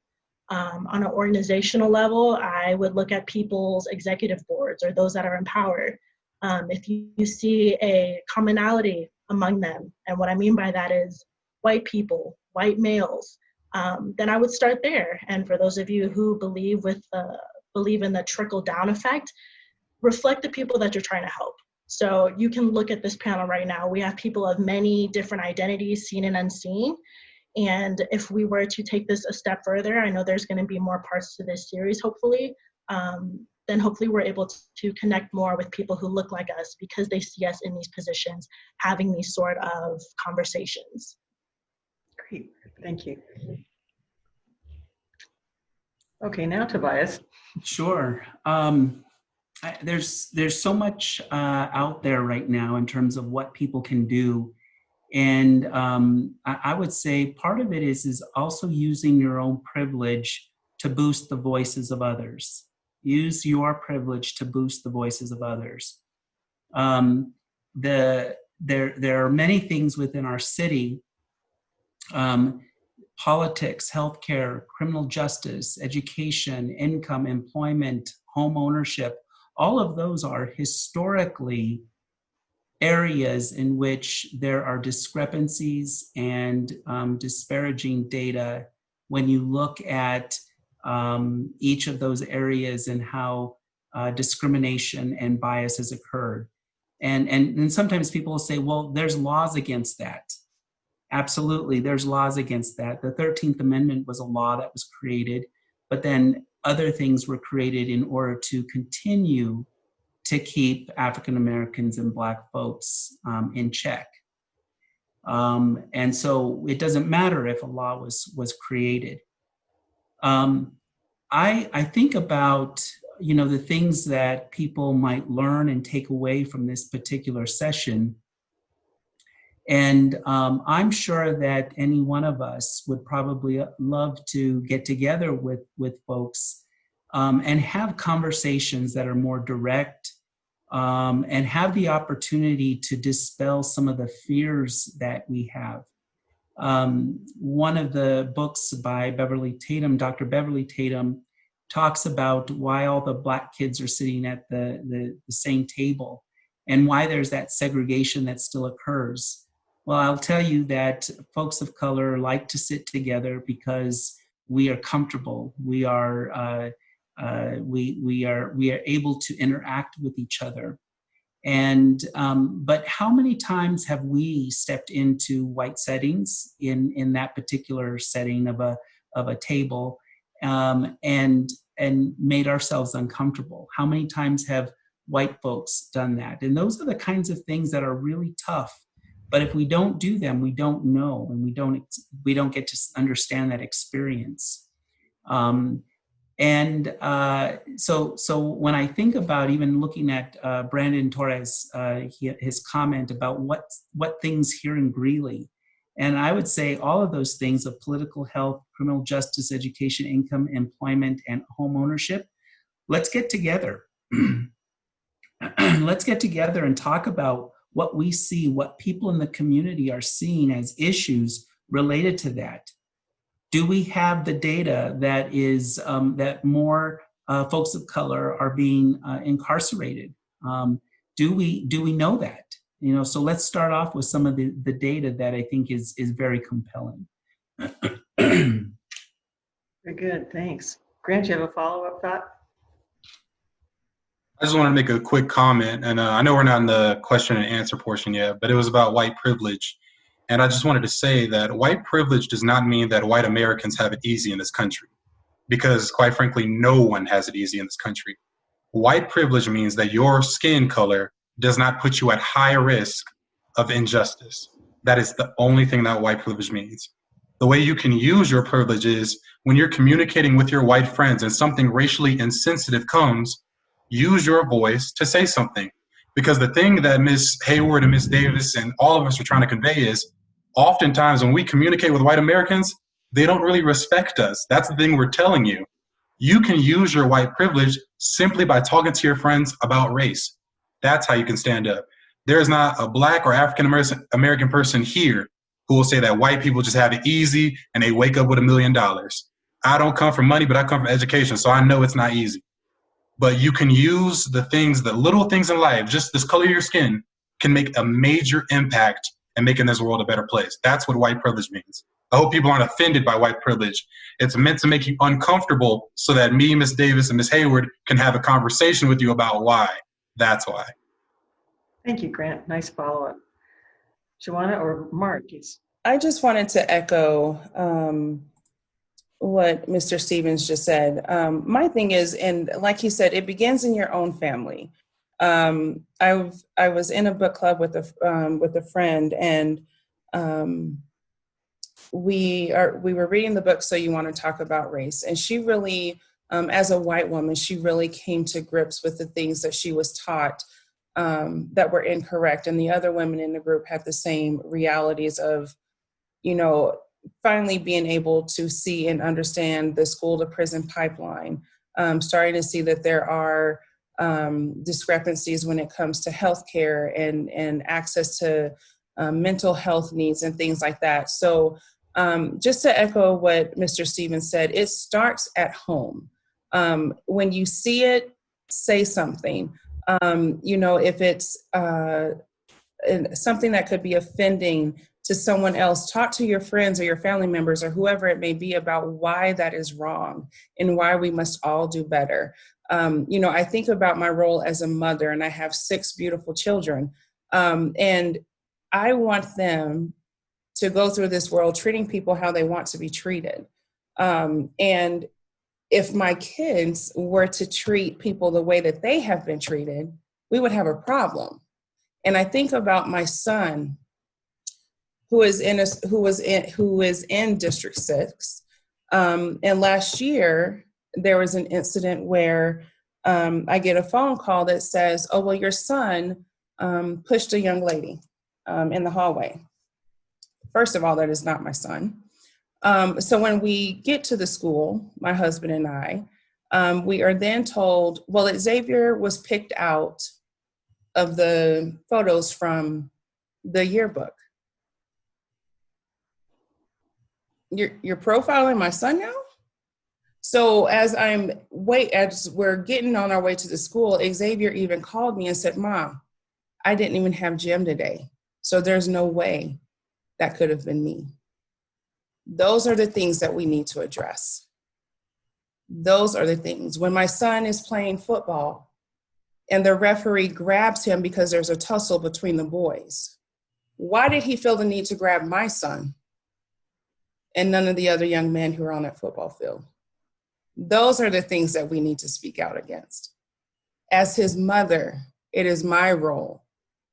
On an organizational level, I would look at people's executive boards or those that are empowered. If you see a commonality among them, and what I mean by that is white people, white males, then I would start there. And for those of you who believe in the trickle-down effect, reflect the people that you're trying to help. So you can look at this panel right now. We have people of many different identities, seen and unseen. And if we were to take this a step further, I know there's going to be more parts to this series, hopefully, then hopefully we're able to connect more with people who look like us because they see us in these positions, having these sort of conversations. Great, thank you. Okay, now Tobias. Sure. There's so much out there right now in terms of what people can do. And I would say part of it is also using your own privilege to boost the voices of others. Use your privilege to boost the voices of others. There are many things within our city, politics, healthcare, criminal justice, education, income, employment, home ownership. All of those are historically areas in which there are discrepancies and disparaging data when you look at each of those areas and how discrimination and bias has occurred. And sometimes people will say, well, there's laws against that. Absolutely, there's laws against that. The 13th Amendment was a law that was created, but then other things were created in order to continue to keep African Americans and Black folks in check. And so it doesn't matter if a law was created. I think about the things that people might learn and take away from this particular session. And I'm sure that any one of us would probably love to get together with folks and have conversations that are more direct and have the opportunity to dispel some of the fears that we have. One of the books by Beverly Tatum, Dr. Beverly Tatum, talks about why all the Black kids are sitting at the same table and why there's that segregation that still occurs. Well, I'll tell you that folks of color like to sit together because we are comfortable. We are able to interact with each other. And but how many times have we stepped into white settings in that particular setting of a table and made ourselves uncomfortable? How many times have white folks done that? And those are the kinds of things that are really tough. But if we don't do them, we don't know, and we don't get to understand that experience. So when I think about even looking at Brandon Torres, his comment about what things here in Greeley, and I would say all of those things of political health, criminal justice, education, income, employment, and home ownership, let's get together. Let's get together and talk about what we see, what people in the community are seeing as issues related to that. Do we have the data that is that more folks of color are being incarcerated? Do we know that? You know, so let's start off with some of the data that I think is very compelling. Very good, thanks. Grant, you have a follow-up thought? I just want to make a quick comment, and I know we're not in the question and answer portion yet, but it was about white privilege. And I just wanted to say that white privilege does not mean that white Americans have it easy in this country, because quite frankly, no one has it easy in this country. White privilege means that your skin color does not put you at high risk of injustice. That is the only thing that white privilege means. The way you can use your privilege is when you're communicating with your white friends and something racially insensitive comes, use your voice to say something. Because the thing that Ms. Hayward and Ms. Davis and all of us are trying to convey is, oftentimes when we communicate with white Americans, they don't really respect us. That's the thing we're telling you. You can use your white privilege simply by talking to your friends about race. That's how you can stand up. There's not a Black or African American person here who will say that white people just have it easy and they wake up with $1 million. I don't come from money, but I come from education, so I know it's not easy. But you can use the things, the little things in life, just this color of your skin can make a major impact in making this world a better place. That's what white privilege means. I hope people aren't offended by white privilege. It's meant to make you uncomfortable so that me, Ms. Davis, and Ms. Hayward can have a conversation with you about why. That's why. Thank you, Grant. Nice follow-up. Shawana or Mark? I just wanted to echo what Mr. Stevens just said. My thing is, and like he said, it begins in your own family. I was in a book club with a friend, and we were reading the book So You Want to Talk About Race, and she really, as a white woman, she really came to grips with the things that she was taught that were incorrect, and the other women in the group had the same realities of, you know, finally being able to see and understand the school to prison pipeline, starting to see that there are discrepancies when it comes to healthcare and access to mental health needs and things like that. So just to echo what Mr. Stevens said, it starts at home. When you see it, say something. You know, if it's something that could be offending to someone else, talk to your friends or your family members or whoever it may be about why that is wrong and why we must all do better. You know, I think about my role as a mother, and I have 6 beautiful children, and I want them to go through this world treating people how they want to be treated. And if my kids were to treat people the way that they have been treated, we would have a problem. And I think about my son, who is in District 6. And last year, there was an incident where I get a phone call that says, oh, well, your son pushed a young lady in the hallway. First of all, that is not my son. So when we get to the school, my husband and I, we are then told, well, Xavier was picked out of the photos from the yearbook. You're profiling my son now? So as we're getting on our way to the school, Xavier even called me and said, Mom, I didn't even have gym today. So there's no way that could have been me. Those are the things that we need to address. Those are the things. When my son is playing football and the referee grabs him because there's a tussle between the boys, why did he feel the need to grab my son and none of the other young men who are on that football field? Those are the things that we need to speak out against. As his mother, it is my role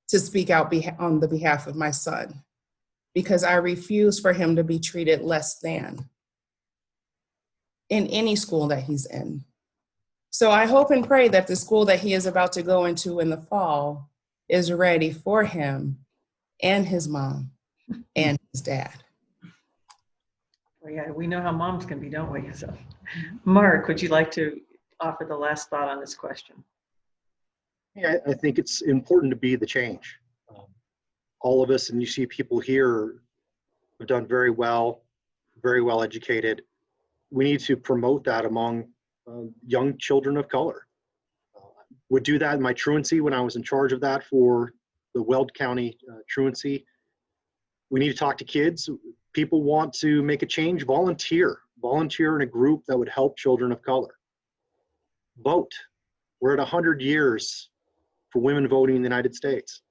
to speak out on the behalf of my son, because I refuse for him to be treated less than in any school that he's in. So I hope and pray that the school that he is about to go into in the fall is ready for him and his mom and his dad. Well, yeah, we know how moms can be, don't we? So, Mark, would you like to offer the last thought on this question? Yeah, I think it's important to be the change. All of us, and you see people here have done very well educated. We need to promote that among young children of color. Would do that in my truancy when I was in charge of that for the Weld County truancy. We need to talk to kids. People want to make a change, volunteer in a group that would help children of color. Vote. We're at 100 years for women voting in the United States.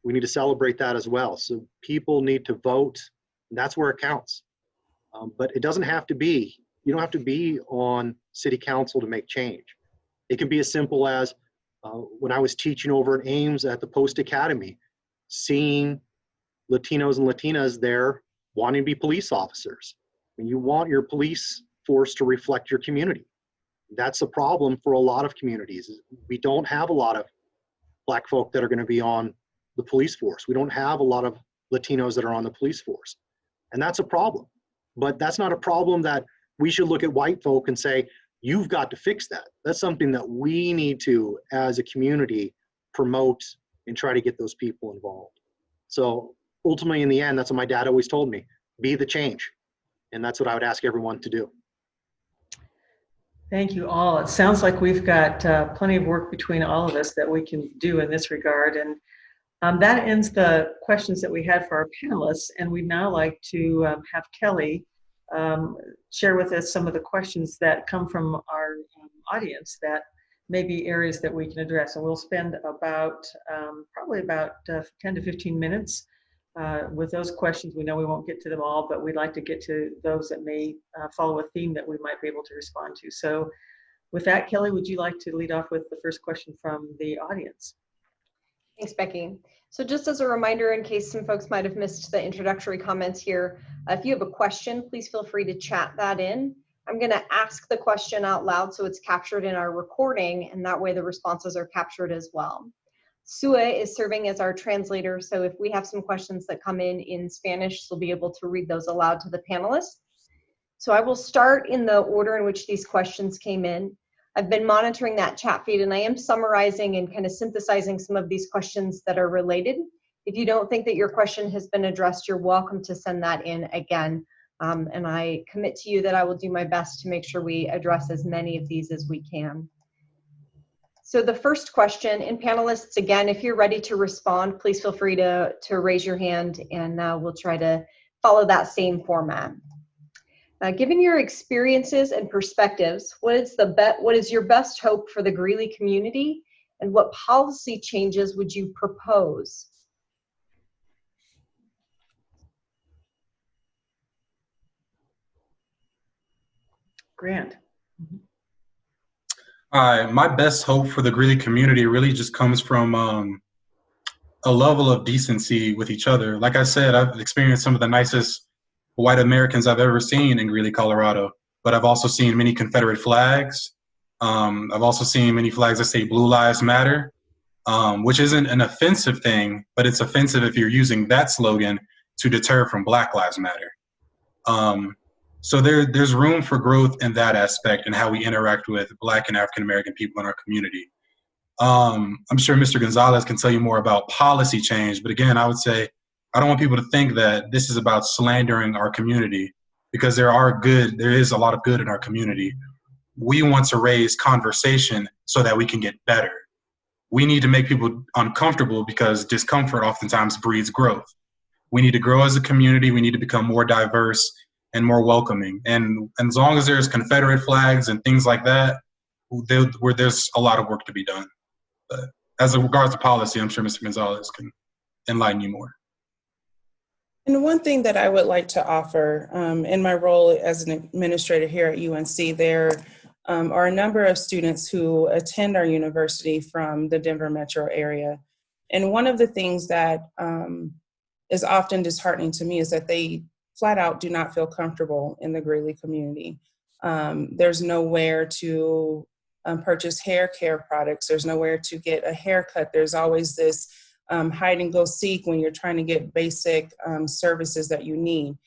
We need to celebrate that as well. So people need to vote, and that's where it counts. But it doesn't have to be, you don't have to be on city council to make change. It can be as simple as when I was teaching over at Ames at the Post Academy, seeing Latinos and Latinas there wanting to be police officers. And you want your police force to reflect your community. That's a problem for a lot of communities. We don't have a lot of Black folk that are going to be on the police force. We don't have a lot of Latinos that are on the police force. And that's a problem. But that's not a problem that we should look at white folk and say, you've got to fix that. That's something that we need to, as a community, promote and try to get those people involved. So ultimately, in the end, that's what my dad always told me, be the change. And that's what I would ask everyone to do. Thank you all. It sounds like we've got plenty of work between all of us that we can do in this regard. And that ends the questions that we had for our panelists. And we'd now like to have Kelly share with us some of the questions that come from our audience that may be areas that we can address. And we'll spend about probably about 10 to 15 minutes with those questions. We know we won't get to them all, but we'd like to get to those that may follow a theme that we might be able to respond to. So with that, Kelly, would you like to lead off with the first question from the audience? Thanks, Becky. So just as a reminder, in case some folks might have missed the introductory comments here, if you have a question, please feel free to chat that in. I'm going to ask the question out loud so it's captured in our recording, and that way the responses are captured as well. Sue is serving as our translator, so if we have some questions that come in Spanish, she'll be able to read those aloud to the panelists. So I will start in the order in which these questions came in. I've been monitoring that chat feed, and I am summarizing and kind of synthesizing some of these questions that are related. If you don't think that your question has been addressed, you're welcome to send that in again. And I commit to you that I will do my best to make sure we address as many of these as we can. So the first question, and panelists, again, if you're ready to respond, please feel free to raise your hand, and we'll try to follow that same format. Given your experiences and perspectives, what is your best hope for the Greeley community, and what policy changes would you propose? Grant. My best hope for the Greeley community really just comes from a level of decency with each other. Like I said, I've experienced some of the nicest white Americans I've ever seen in Greeley, Colorado, but I've also seen many Confederate flags. I've also seen many flags that say Blue Lives Matter, which isn't an offensive thing, but it's offensive if you're using that slogan to deter from Black Lives Matter. So there's room for growth in that aspect and how we interact with Black and African American people in our community. I'm sure Mr. Gonzalez can tell you more about policy change, but again, I would say I don't want people to think that this is about slandering our community, because there is a lot of good in our community. We want to raise conversation so that we can get better. We need to make people uncomfortable because discomfort oftentimes breeds growth. We need to grow as a community. We need to become more diverse and more welcoming. And as long as there's Confederate flags and things like that, there's a lot of work to be done. But as regards to policy, I'm sure Mr. Gonzalez can enlighten you more. And one thing that I would like to offer in my role as an administrator here at UNC, there are a number of students who attend our university from the Denver metro area. And one of the things that is often disheartening to me is that they flat out do not feel comfortable in the Greeley community. There's nowhere to purchase hair care products. There's nowhere to get a haircut. There's always this hide and go seek when you're trying to get basic services that you need.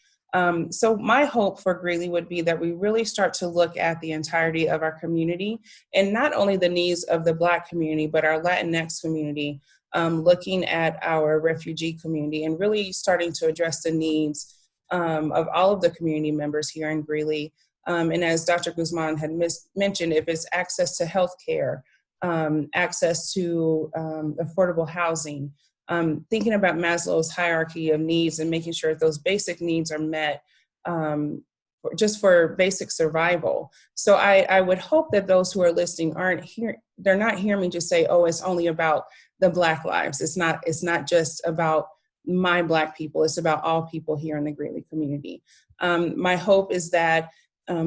So my hope for Greeley would be that we really start to look at the entirety of our community, and not only the needs of the Black community, but our Latinx community, looking at our refugee community and really starting to address the needs of all of the community members here in Greeley. And as Dr. Guzman had mentioned, if it's access to healthcare, access to affordable housing, thinking about Maslow's hierarchy of needs and making sure that those basic needs are met just for basic survival. So I would hope that those who are listening they're not hearing me just say, oh, it's only about the Black lives. It's not just about my Black people, it's about all people here in the Greeley community. My hope is that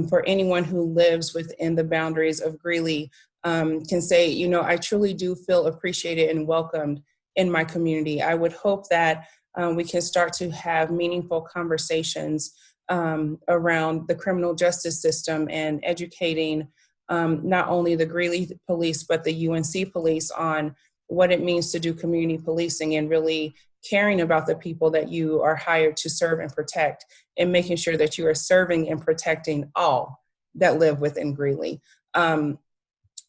for anyone who lives within the boundaries of Greeley can say, you know, I truly do feel appreciated and welcomed in my community. I would hope that we can start to have meaningful conversations around the criminal justice system and educating not only the Greeley police, but the UNC police on what it means to do community policing and really caring about the people that you are hired to serve and protect, and making sure that you are serving and protecting all that live within Greeley.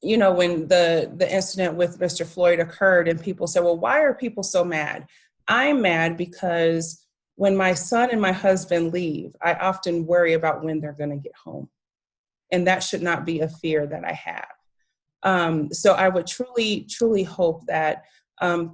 You know, when the incident with Mr. Floyd occurred and people said, well, why are people so mad? I'm mad because when my son and my husband leave, I often worry about when they're going to get home. And that should not be a fear that I have. So I would truly, truly hope that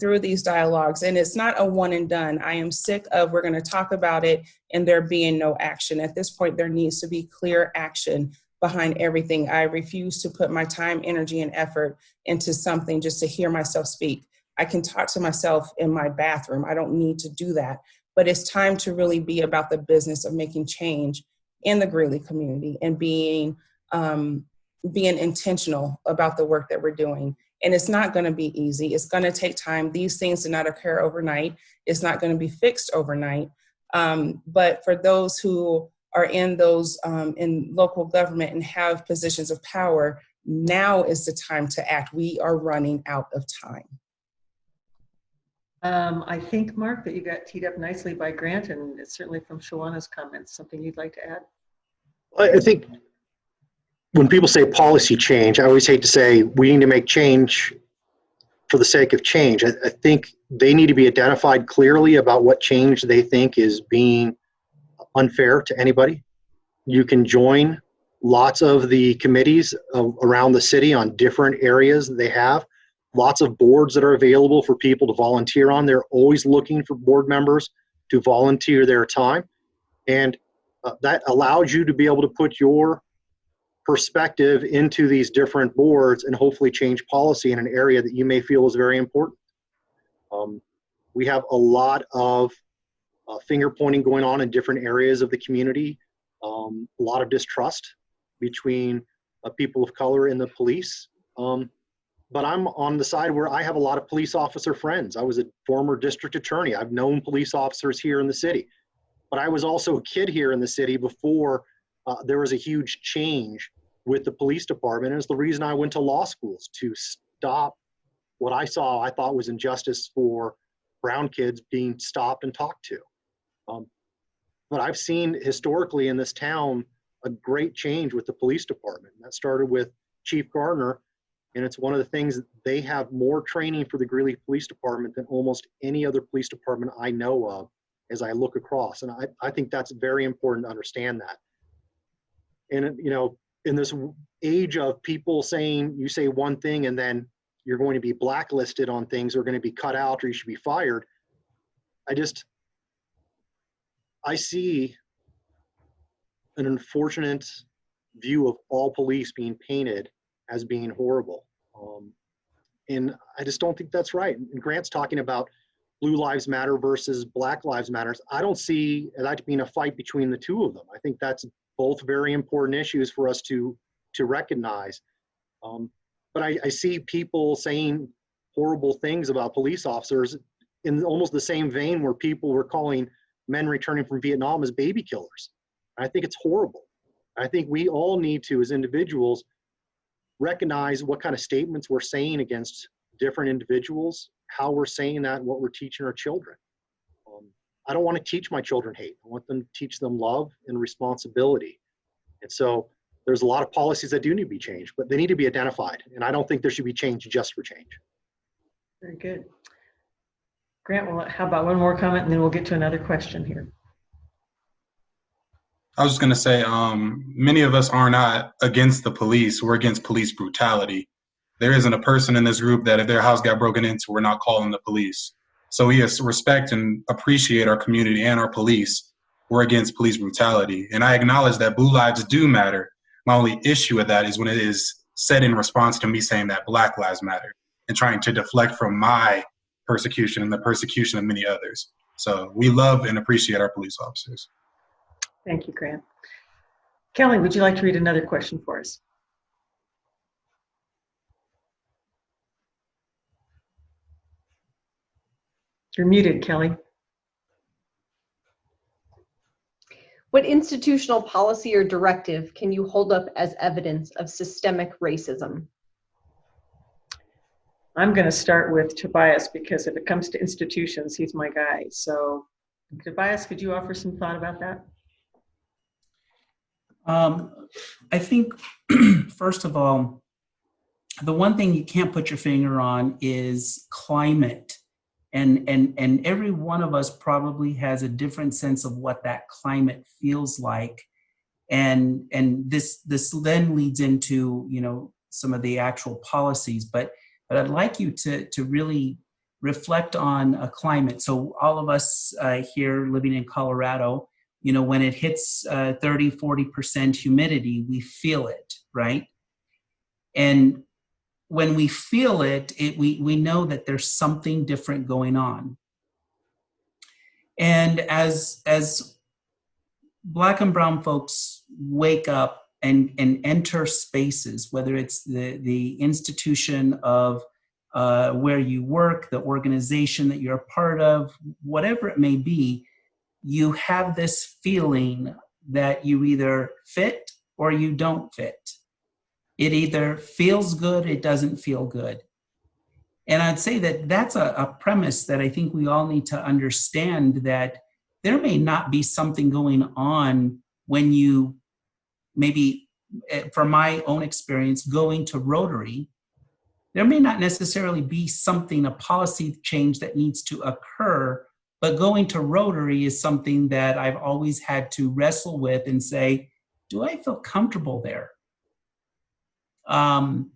through these dialogues, and it's not a one and done. I am sick of we're going to talk about it and there being no action. At this point, there needs to be clear action behind everything. I refuse to put my time, energy, and effort into something just to hear myself speak. I can talk to myself in my bathroom. I don't need to do that. But it's time to really be about the business of making change in the Greeley community and being intentional about the work that we're doing. And it's not going to be easy. It's going to take time. These things do not occur overnight. It's not going to be fixed overnight. But for those who are in those in local government and have positions of power, now is the time to act. We are running out of time. I think, Mark, that you got teed up nicely by Grant, and it's certainly from Shawana's comments. Something you'd like to add? I think when people say policy change, I always hate to say we need to make change for the sake of change. I think they need to be identified clearly about what change they think is being unfair to anybody. You can join lots of the committees around the city on different areas that they have. Lots of boards that are available for people to volunteer on. They're always looking for board members to volunteer their time. And that allows you to be able to put your perspective into these different boards and hopefully change policy in an area that you may feel is very important. We have a lot of finger pointing going on in different areas of the community. A lot of distrust between people of color and the police. But I'm on the side where I have a lot of police officer friends. I was a former district attorney. I've known police officers here in the city. But I was also a kid here in the city before there was a huge change with the police department. And it's the reason I went to law schools, to stop what I thought was injustice for brown kids being stopped and talked to. But I've seen historically in this town a great change with the police department. That started with Chief Gardner, and it's one of the things that they have more training for the Greeley Police Department than almost any other police department I know of as I look across. And I think that's very important to understand that. And, you know, in this age of people saying, you say one thing and then you're going to be blacklisted on things, or going to be cut out, or you should be fired. I see an unfortunate view of all police being painted as being horrible. And I just don't think that's right. And Grant's talking about Blue Lives Matter versus Black Lives Matter. I don't see that being a fight between the two of them. I think that's both very important issues for us to recognize. But I see people saying horrible things about police officers in almost the same vein where people were calling men returning from Vietnam as baby killers. I think it's horrible. I think we all need to, as individuals, recognize what kind of statements we're saying against different individuals, how we're saying that, and what we're teaching our children. I don't want to teach my children hate. I want them to teach them love and responsibility. And so there's a lot of policies that do need to be changed, but they need to be identified. And I don't think there should be change just for change. Very good. Grant, well, how about one more comment and then we'll get to another question here. I was just going to say, many of us are not against the police. We're against police brutality. There isn't a person in this group that if their house got broken into, we're not calling the police. So we respect and appreciate our community and our police. We're against police brutality. And I acknowledge that blue lives do matter. My only issue with that is when it is said in response to me saying that Black lives matter and trying to deflect from my persecution and the persecution of many others. So we love and appreciate our police officers. Thank you, Grant. Kelly, would you like to read another question for us? You're muted, Kelly. What institutional policy or directive can you hold up as evidence of systemic racism? I'm going to start with Tobias because if it comes to institutions, he's my guy. So Tobias, could you offer some thought about that? I think, first of all, the one thing you can't put your finger on is climate. And every one of us probably has a different sense of what that climate feels like. And this then leads into, you know, some of the actual policies, but I'd like you to really reflect on a climate. So all of us here living in Colorado, you know, when it hits 30, 40% humidity, we feel it, right? And when we feel it, we know that there's something different going on. And as Black and brown folks wake up and enter spaces, whether it's the institution of where you work, the organization that you're a part of, whatever it may be, you have this feeling that you either fit or you don't fit. It either feels good, it doesn't feel good. And I'd say that that's a premise that I think we all need to understand, that there may not be something going on when you, maybe from my own experience going to Rotary, there may not necessarily be something, a policy change that needs to occur, but going to Rotary is something that I've always had to wrestle with and say, do I feel comfortable there? And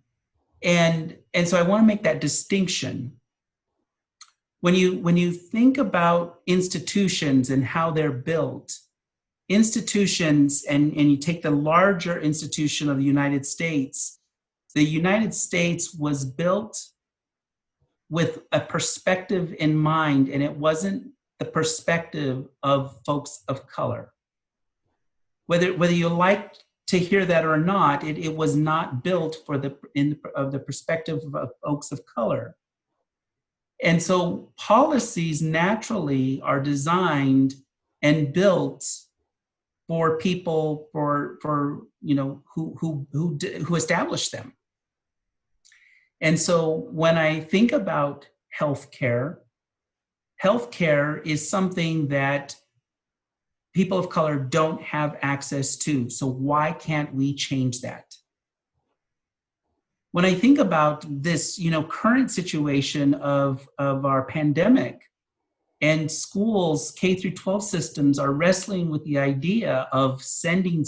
so I want to make that distinction. When you think about institutions and how they're built, institutions, and you take the larger institution of the United States was built with a perspective in mind, and it wasn't the perspective of folks of color. Whether you like to hear that or not, it was not built for the perspective of folks of color. And so policies naturally are designed and built for people you know who established them. And so when I think about healthcare is something that people of color don't have access to. So why can't we change that? When I think about this, current situation of our pandemic, and schools, K through 12 systems are wrestling with the idea of sending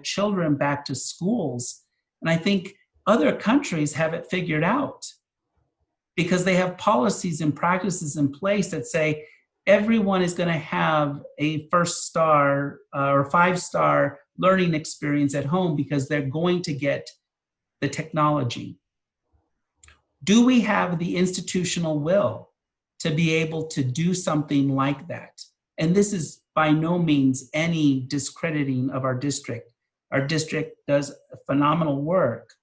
children back to schools. And I think other countries have it figured out because they have policies and practices in place that say everyone is going to have a first star or 5-star learning experience at home because they're going to get the technology. Do we have the institutional will to be able to do something like that? And this is by no means any discrediting of our district. Our district does phenomenal work.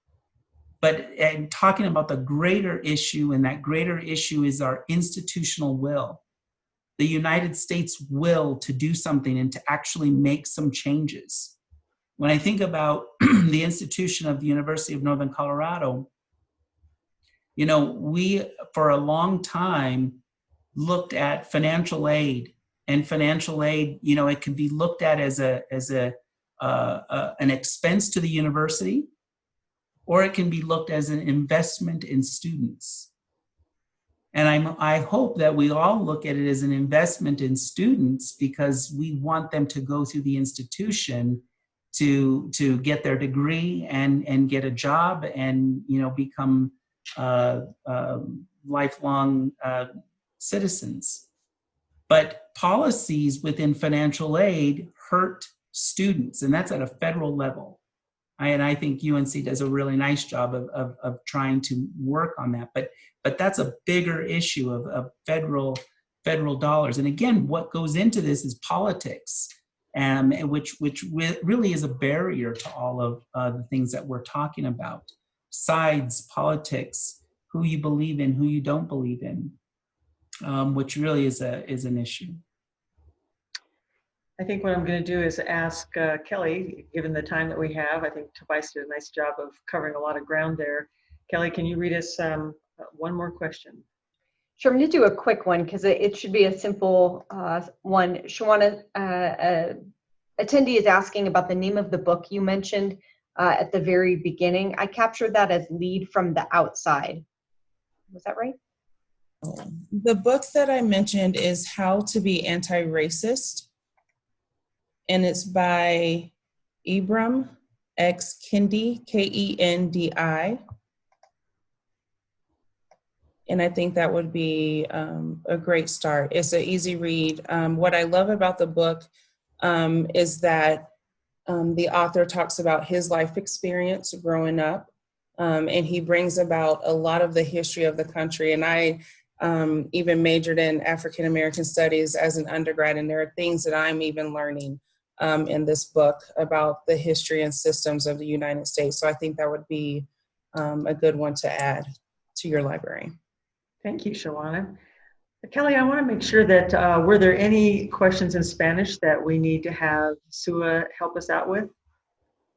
But I'm talking about the greater issue, and that greater issue is our institutional will. The United States will to do something and to actually make some changes. When I think about the institution of the University of Northern Colorado, we, for a long time, looked at financial aid, and financial aid, it can be looked at as an expense to the university, or it can be looked as an investment in students. And I hope that we all look at it as an investment in students because we want them to go through the institution to get their degree and get a job and become lifelong citizens. But policies within financial aid hurt students, and that's at a federal level. And I think UNC does a really nice job of trying to work on that. But that's a bigger issue of federal dollars. And again, what goes into this is politics, which really is a barrier to all of the things that we're talking about. Sides, politics, who you believe in, who you don't believe in, which really is an issue. I think what I'm going to do is ask Kelly, given the time that we have. I think Tobias did a nice job of covering a lot of ground there. Kelly, can you read us one more question? Sure, I'm going to do a quick one because it should be a simple one. Shawana, attendee is asking about the name of the book you mentioned at the very beginning. I captured that as Lead from the Outside. Was that right? The book that I mentioned is How to Be Anti-Racist, and it's by Ibram X. Kendi, Kendi. And I think that would be a great start. It's an easy read. What I love about the book is that the author talks about his life experience growing up, and he brings about a lot of the history of the country. And I even majored in African American studies as an undergrad, and there are things that I'm even learning in this book about the history and systems of the United States. So I think that would be a good one to add to your library. Thank you, Shawana. Kelly, I want to make sure that, were there any questions in Spanish that we need to have Sua help us out with?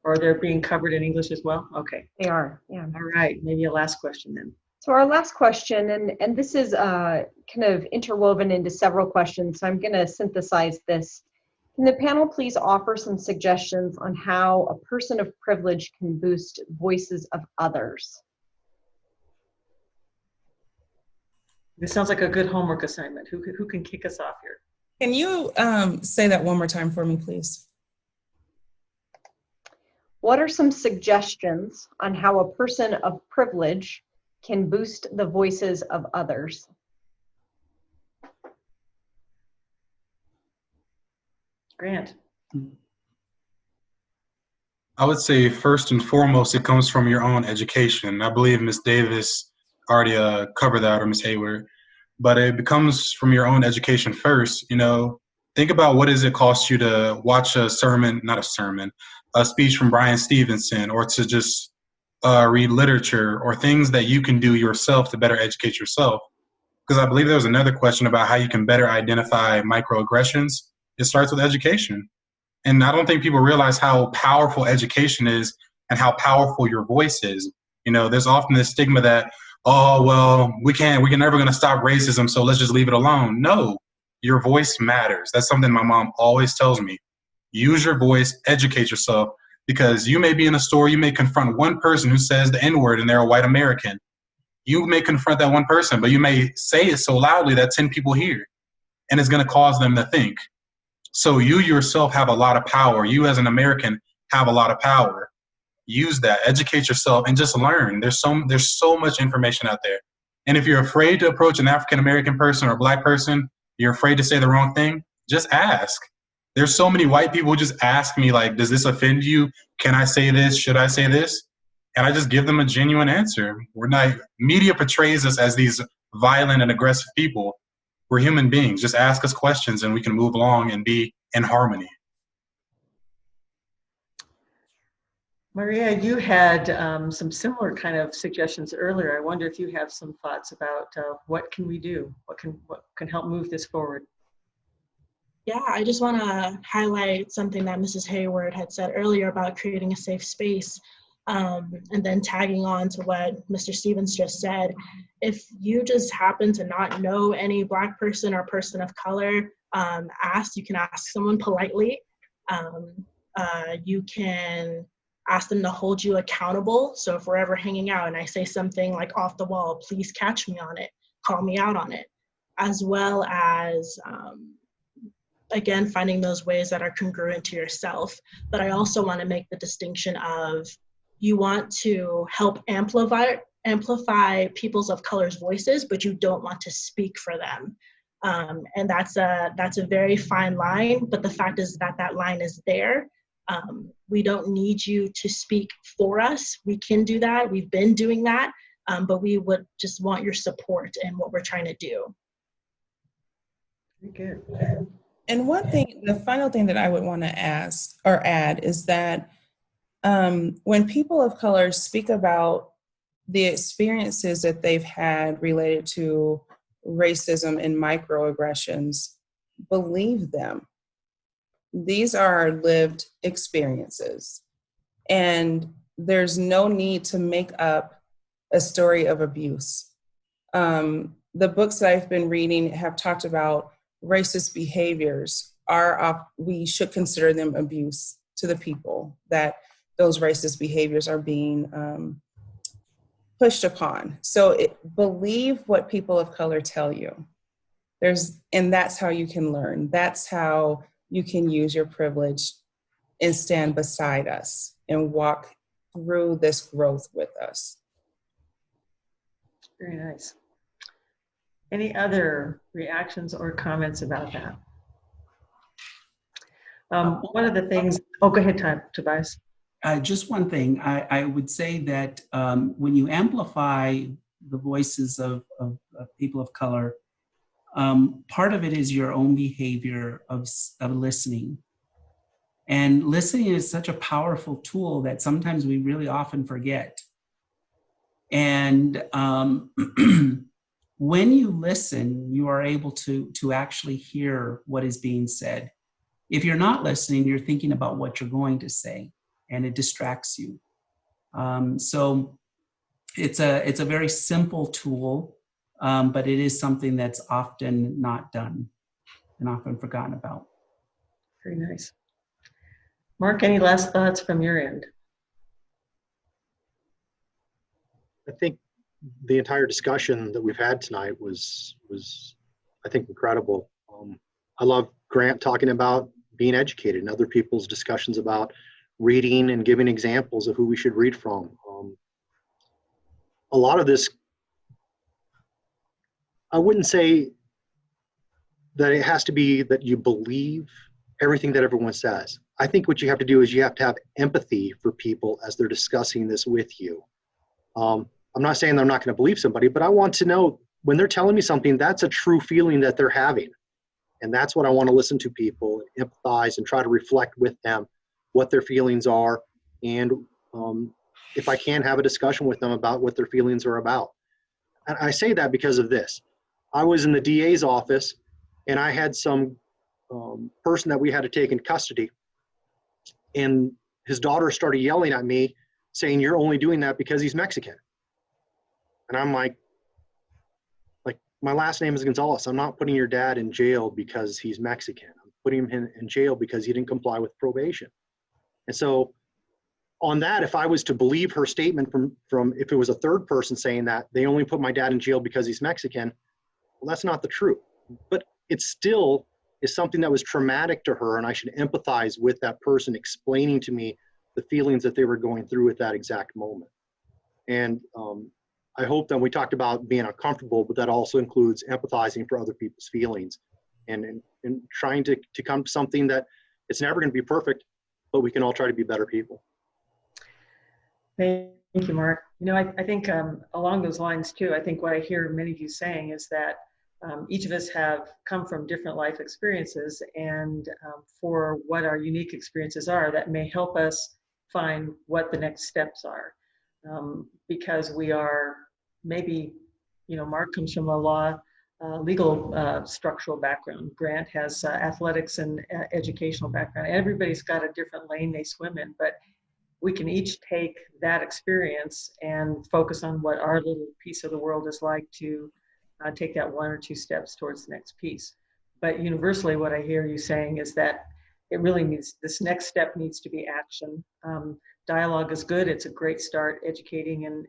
Or they're being covered in English as well? Okay. They are, yeah. All right, maybe a last question then. So our last question, and this is kind of interwoven into several questions, so I'm going to synthesize this. Can the panel please offer some suggestions on how a person of privilege can boost voices of others? This sounds like a good homework assignment. Who can kick us off here? Can you say that one more time for me, please? What are some suggestions on how a person of privilege can boost the voices of others? Grant. I would say first and foremost, it comes from your own education. I believe Ms. Davis already covered that, or Ms. Hayward, but it comes from your own education first. Think about what does it cost you to watch a speech from Bryan Stevenson, or to just read literature, or things that you can do yourself to better educate yourself. Because I believe there was another question about how you can better identify microaggressions. It starts with education. And I don't think people realize how powerful education is and how powerful your voice is. There's often this stigma that, oh, well, we're never going to stop racism, so let's just leave it alone. No, your voice matters. That's something my mom always tells me. Use your voice, educate yourself, because you may be in a store, you may confront one person who says the N-word and they're a white American. You may confront that one person, but you may say it so loudly that 10 people hear, and it's going to cause them to think. So you yourself have a lot of power. You as an American have a lot of power. Use that, educate yourself, and just learn. There's so much information out there. And if you're afraid to approach an African-American person or a black person, you're afraid to say the wrong thing, just ask. There's so many white people who just ask me, like, does this offend you? Can I say this? Should I say this? And I just give them a genuine answer. We're not, media portrays us as these violent and aggressive people. We're human beings. Just ask us questions and we can move along and be in harmony. Myria, you had some similar kind of suggestions earlier. I wonder if you have some thoughts about what can we do? What can help move this forward? Yeah, I just want to highlight something that Mrs. Hayward had said earlier about creating a safe space, and then tagging on to what Mr. Stevens just said. If you just happen to not know any Black person or person of color, you can ask someone politely. You can ask them to hold you accountable. So if we're ever hanging out and I say something like off the wall, please catch me on it, call me out on it, as well as again, finding those ways that are congruent to yourself. But I also want to make the distinction of, you want to help amplify peoples of color's voices, but you don't want to speak for them. And that's a very fine line, but the fact is that that line is there. We don't need you to speak for us. We can do that. We've been doing that, but we would just want your support in what we're trying to do. Very good. And one thing, the final thing that I would want to ask or add is that when people of color speak about the experiences that they've had related to racism and microaggressions, believe them. These are lived experiences, and there's no need to make up a story of abuse. The books that I've been reading have talked about racist behaviors. We should consider them abuse to the people that those racist behaviors are being pushed upon. So believe what people of color tell you. And that's how you can learn. That's how you can use your privilege and stand beside us and walk through this growth with us. Very nice. Any other reactions or comments about that? One of the things, go ahead, Tobias. Just one thing, I would say that when you amplify the voices of people of color, part of it is your own behavior of listening. And listening is such a powerful tool that sometimes we really often forget. And when you listen, you are able to actually hear what is being said. If you're not listening, you're thinking about what you're going to say, and it distracts you. So it's a very simple tool, but it is something that's often not done and often forgotten about. Very nice. Mark, any last thoughts from your end? I think the entire discussion that we've had tonight was I think, incredible. I love Grant talking about being educated and other people's discussions about reading and giving examples of who we should read from. A lot of this, I wouldn't say that it has to be that you believe everything that everyone says. I think what you have to do is you have to have empathy for people as they're discussing this with you. I'm not saying that I'm not going to believe somebody, but I want to know when they're telling me something, that's a true feeling that they're having. And that's what I want to listen to people, empathize, and try to reflect with them what their feelings are. And if I can, have a discussion with them about what their feelings are about. And I say that because of this. I was in the DA's office, and I had some person that we had to take in custody. And his daughter started yelling at me, saying, "You're only doing that because he's Mexican." And I'm like, my last name is Gonzalez. I'm not putting your dad in jail because he's Mexican. I'm putting him in jail because he didn't comply with probation. And so on that, if I was to believe her statement from if it was a third person saying that they only put my dad in jail because he's Mexican, well, that's not the truth. But it still is something that was traumatic to her, and I should empathize with that person explaining to me the feelings that they were going through at that exact moment. And I hope that we talked about being uncomfortable, but that also includes empathizing for other people's feelings and trying to come to something that it's never going to be perfect, but we can all try to be better people. Thank you, Mark. You know, I think along those lines too, I think what I hear many of you saying is that each of us have come from different life experiences, and for what our unique experiences are, that may help us find what the next steps are. Because we are maybe, you know, Mark comes from a legal structural background. Grant has athletics and educational background. Everybody's got a different lane they swim in, but we can each take that experience and focus on what our little piece of the world is like to take that one or two steps towards the next piece. But universally, what I hear you saying is that it really needs, this next step needs to be action. Dialogue is good. It's a great start. Educating and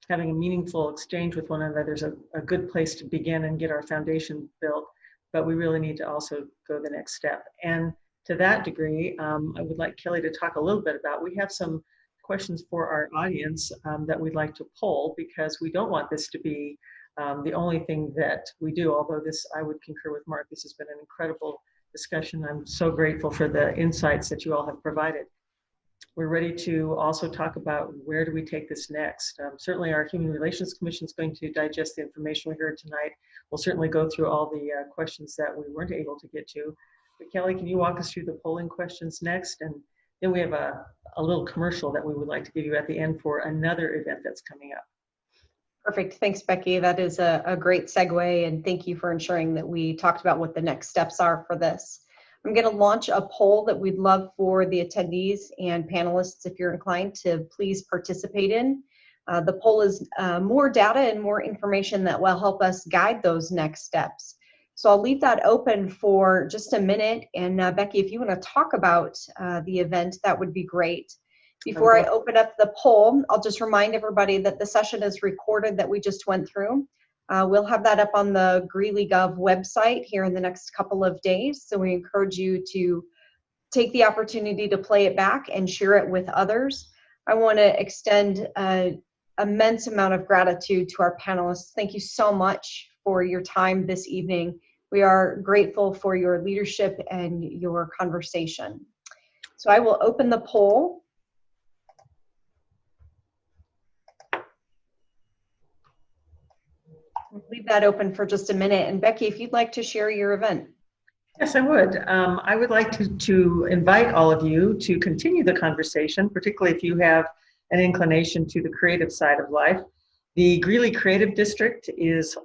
having a meaningful exchange with one another is a good place to begin and get our foundation built. But we really need to also go the next step. And to that degree, I would like Kelly to talk a little bit about, we have some questions for our audience that we'd like to poll, because we don't want this to be the only thing that we do, although this, I would concur with Mark, this has been an incredible discussion. I'm so grateful for the insights that you all have provided. We're ready to also talk about where do we take this next. Certainly our Human Relations Commission is going to digest the information we heard tonight. We'll certainly go through all the questions that we weren't able to get to. But Kelly, can you walk us through the polling questions next? And then we have a little commercial that we would like to give you at the end for another event that's coming up. Perfect. Thanks, Becky. That is a great segue, and thank you for ensuring that we talked about what the next steps are for this. I'm going to launch a poll that we'd love for the attendees and panelists, if you're inclined, to please participate in. The poll is more data and more information that will help us guide those next steps. So I'll leave that open for just a minute. And Becky, if you want to talk about the event, that would be great. Before I open up the poll, I'll just remind everybody that the session is recorded that we just went through. We'll have that up on the Greeley Gov website here in the next couple of days. So we encourage you to take the opportunity to play it back and share it with others. I want to extend an immense amount of gratitude to our panelists. Thank you so much for your time this evening. We are grateful for your leadership and your conversation. So I will open the poll. Leave that open for just a minute. And Becky, if you'd like to share your event. Yes, I would. I would like to invite all of you to continue the conversation, particularly if you have an inclination to the creative side of life. The Greeley Creative District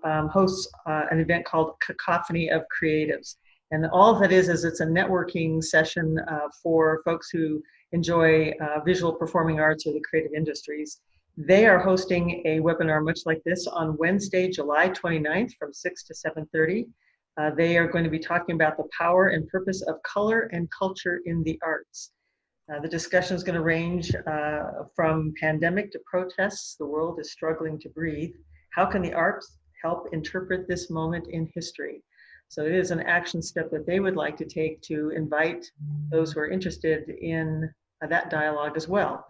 hosts an event called Cacophony of Creatives. And all of it is it's a networking session for folks who enjoy visual performing arts or the creative industries. They are hosting a webinar much like this on Wednesday, July 29th from 6 to 7:30. They are going to be talking about the power and purpose of color and culture in the arts. The discussion is going to range from pandemic to protests. The world is struggling to breathe. How can the arts help interpret this moment in history? So it is an action step that they would like to take to invite those who are interested in that dialogue as well.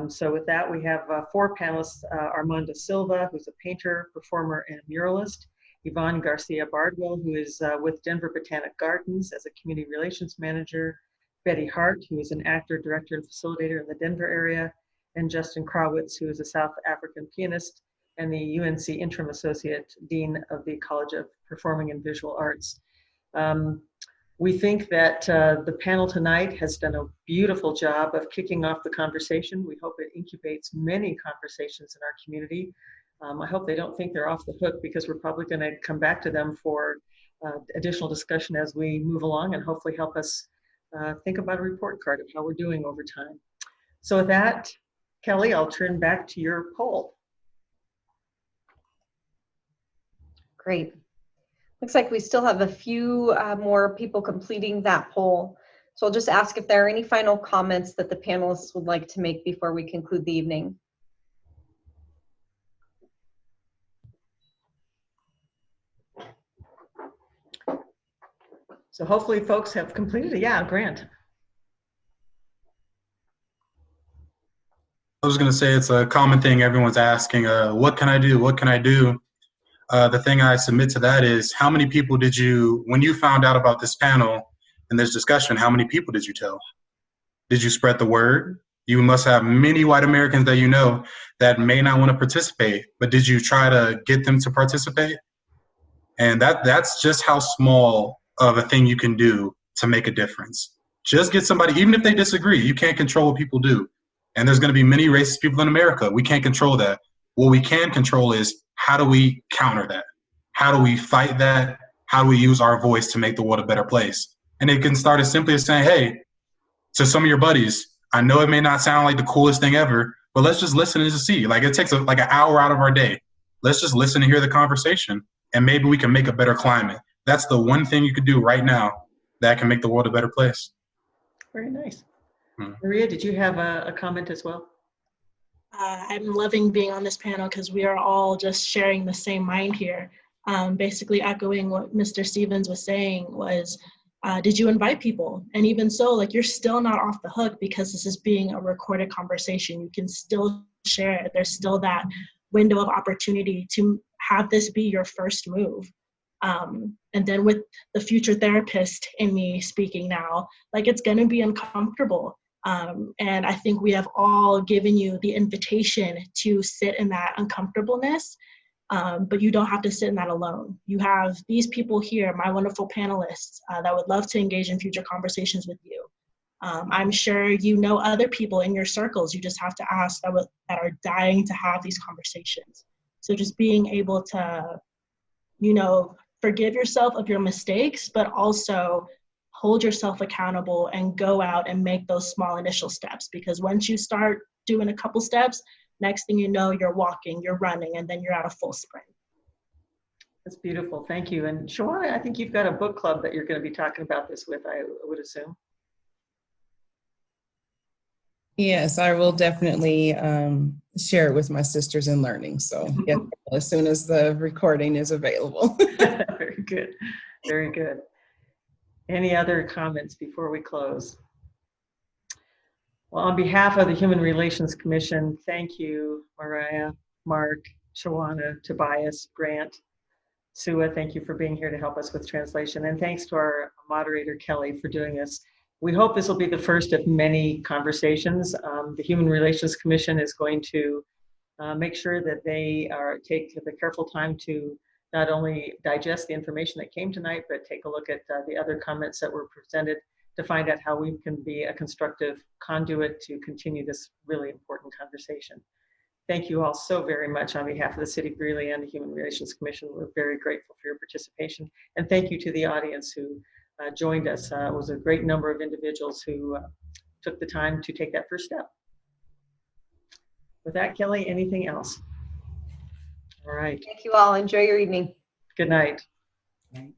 So with that, we have 4 panelists: Armando Silva, who's a painter, performer, and muralist; Yvonne Garcia Bardwell, who is with Denver Botanic Gardens as a community relations manager; Betty Hart, who is an actor, director, and facilitator in the Denver area; and Justin Krawitz, who is a South African pianist and the UNC Interim Associate Dean of the College of Performing and Visual Arts. We think that the panel tonight has done a beautiful job of kicking off the conversation. We hope it incubates many conversations in our community. I hope they don't think they're off the hook, because we're probably going to come back to them for additional discussion as we move along, and hopefully help us think about a report card of how we're doing over time. So with that, Kelly, I'll turn back to your poll. Great. Looks like we still have a few more people completing that poll. So I'll just ask if there are any final comments that the panelists would like to make before we conclude the evening. So hopefully folks have completed it. Yeah, Grant. I was going to say it's a common thing everyone's asking, what can I do? What can I do? The thing I submit to that is, how many people did you, when you found out about this panel and this discussion, how many people did you tell? Did you spread the word? You must have many white Americans that you know that may not want to participate, but did you try to get them to participate? And that's just how small of a thing you can do to make a difference. Just get somebody, even if they disagree, you can't control what people do. And there's going to be many racist people in America. We can't control that. What we can control is, how do we counter that? How do we fight that? How do we use our voice to make the world a better place? And it can start as simply as saying, hey, to some of your buddies, I know it may not sound like the coolest thing ever, but let's just listen and just see. Like, it takes like an hour out of our day. Let's just listen and hear the conversation, and maybe we can make a better climate. That's the one thing you could do right now that can make the world a better place. Very nice. Myria, did you have a comment as well? I'm loving being on this panel because we are all just sharing the same mind here. Basically echoing what Mr. Stevens was saying was, did you invite people? And even so, like, you're still not off the hook because this is being a recorded conversation. You can still share it. There's still that window of opportunity to have this be your first move. And then with the future therapist in me speaking now, like, it's gonna be uncomfortable. And I think we have all given you the invitation to sit in that uncomfortableness, but you don't have to sit in that alone. You have these people here, my wonderful panelists, that would love to engage in future conversations with you. I'm sure you know other people in your circles. You just have to ask that are dying to have these conversations. So just being able to, forgive yourself of your mistakes, but also hold yourself accountable and go out and make those small initial steps. Because once you start doing a couple steps, next thing you know, you're walking, you're running, and then you're at a full sprint. That's beautiful. Thank you. And Shawana, I think you've got a book club that you're going to be talking about this with, I would assume. Yes, I will definitely share it with my sisters in learning. So yeah, as soon as the recording is available. Very good. Very good. Any other comments before we close? Well, on behalf of the Human Relations Commission, thank you, Myria, Mark, Shawana, Tobias, Grant, Sua, thank you for being here to help us with translation. And thanks to our moderator, Kelly, for doing this. We hope this will be the first of many conversations. The Human Relations Commission is going to make sure that they take the careful time to not only digest the information that came tonight, but take a look at the other comments that were presented to find out how we can be a constructive conduit to continue this really important conversation. Thank you all so very much on behalf of the City of Greeley and the Human Relations Commission. We're very grateful for your participation. And thank you to the audience who joined us. It was a great number of individuals who took the time to take that first step. With that, Kelly, anything else? All right. Thank you all. Enjoy your evening. Good night. Right.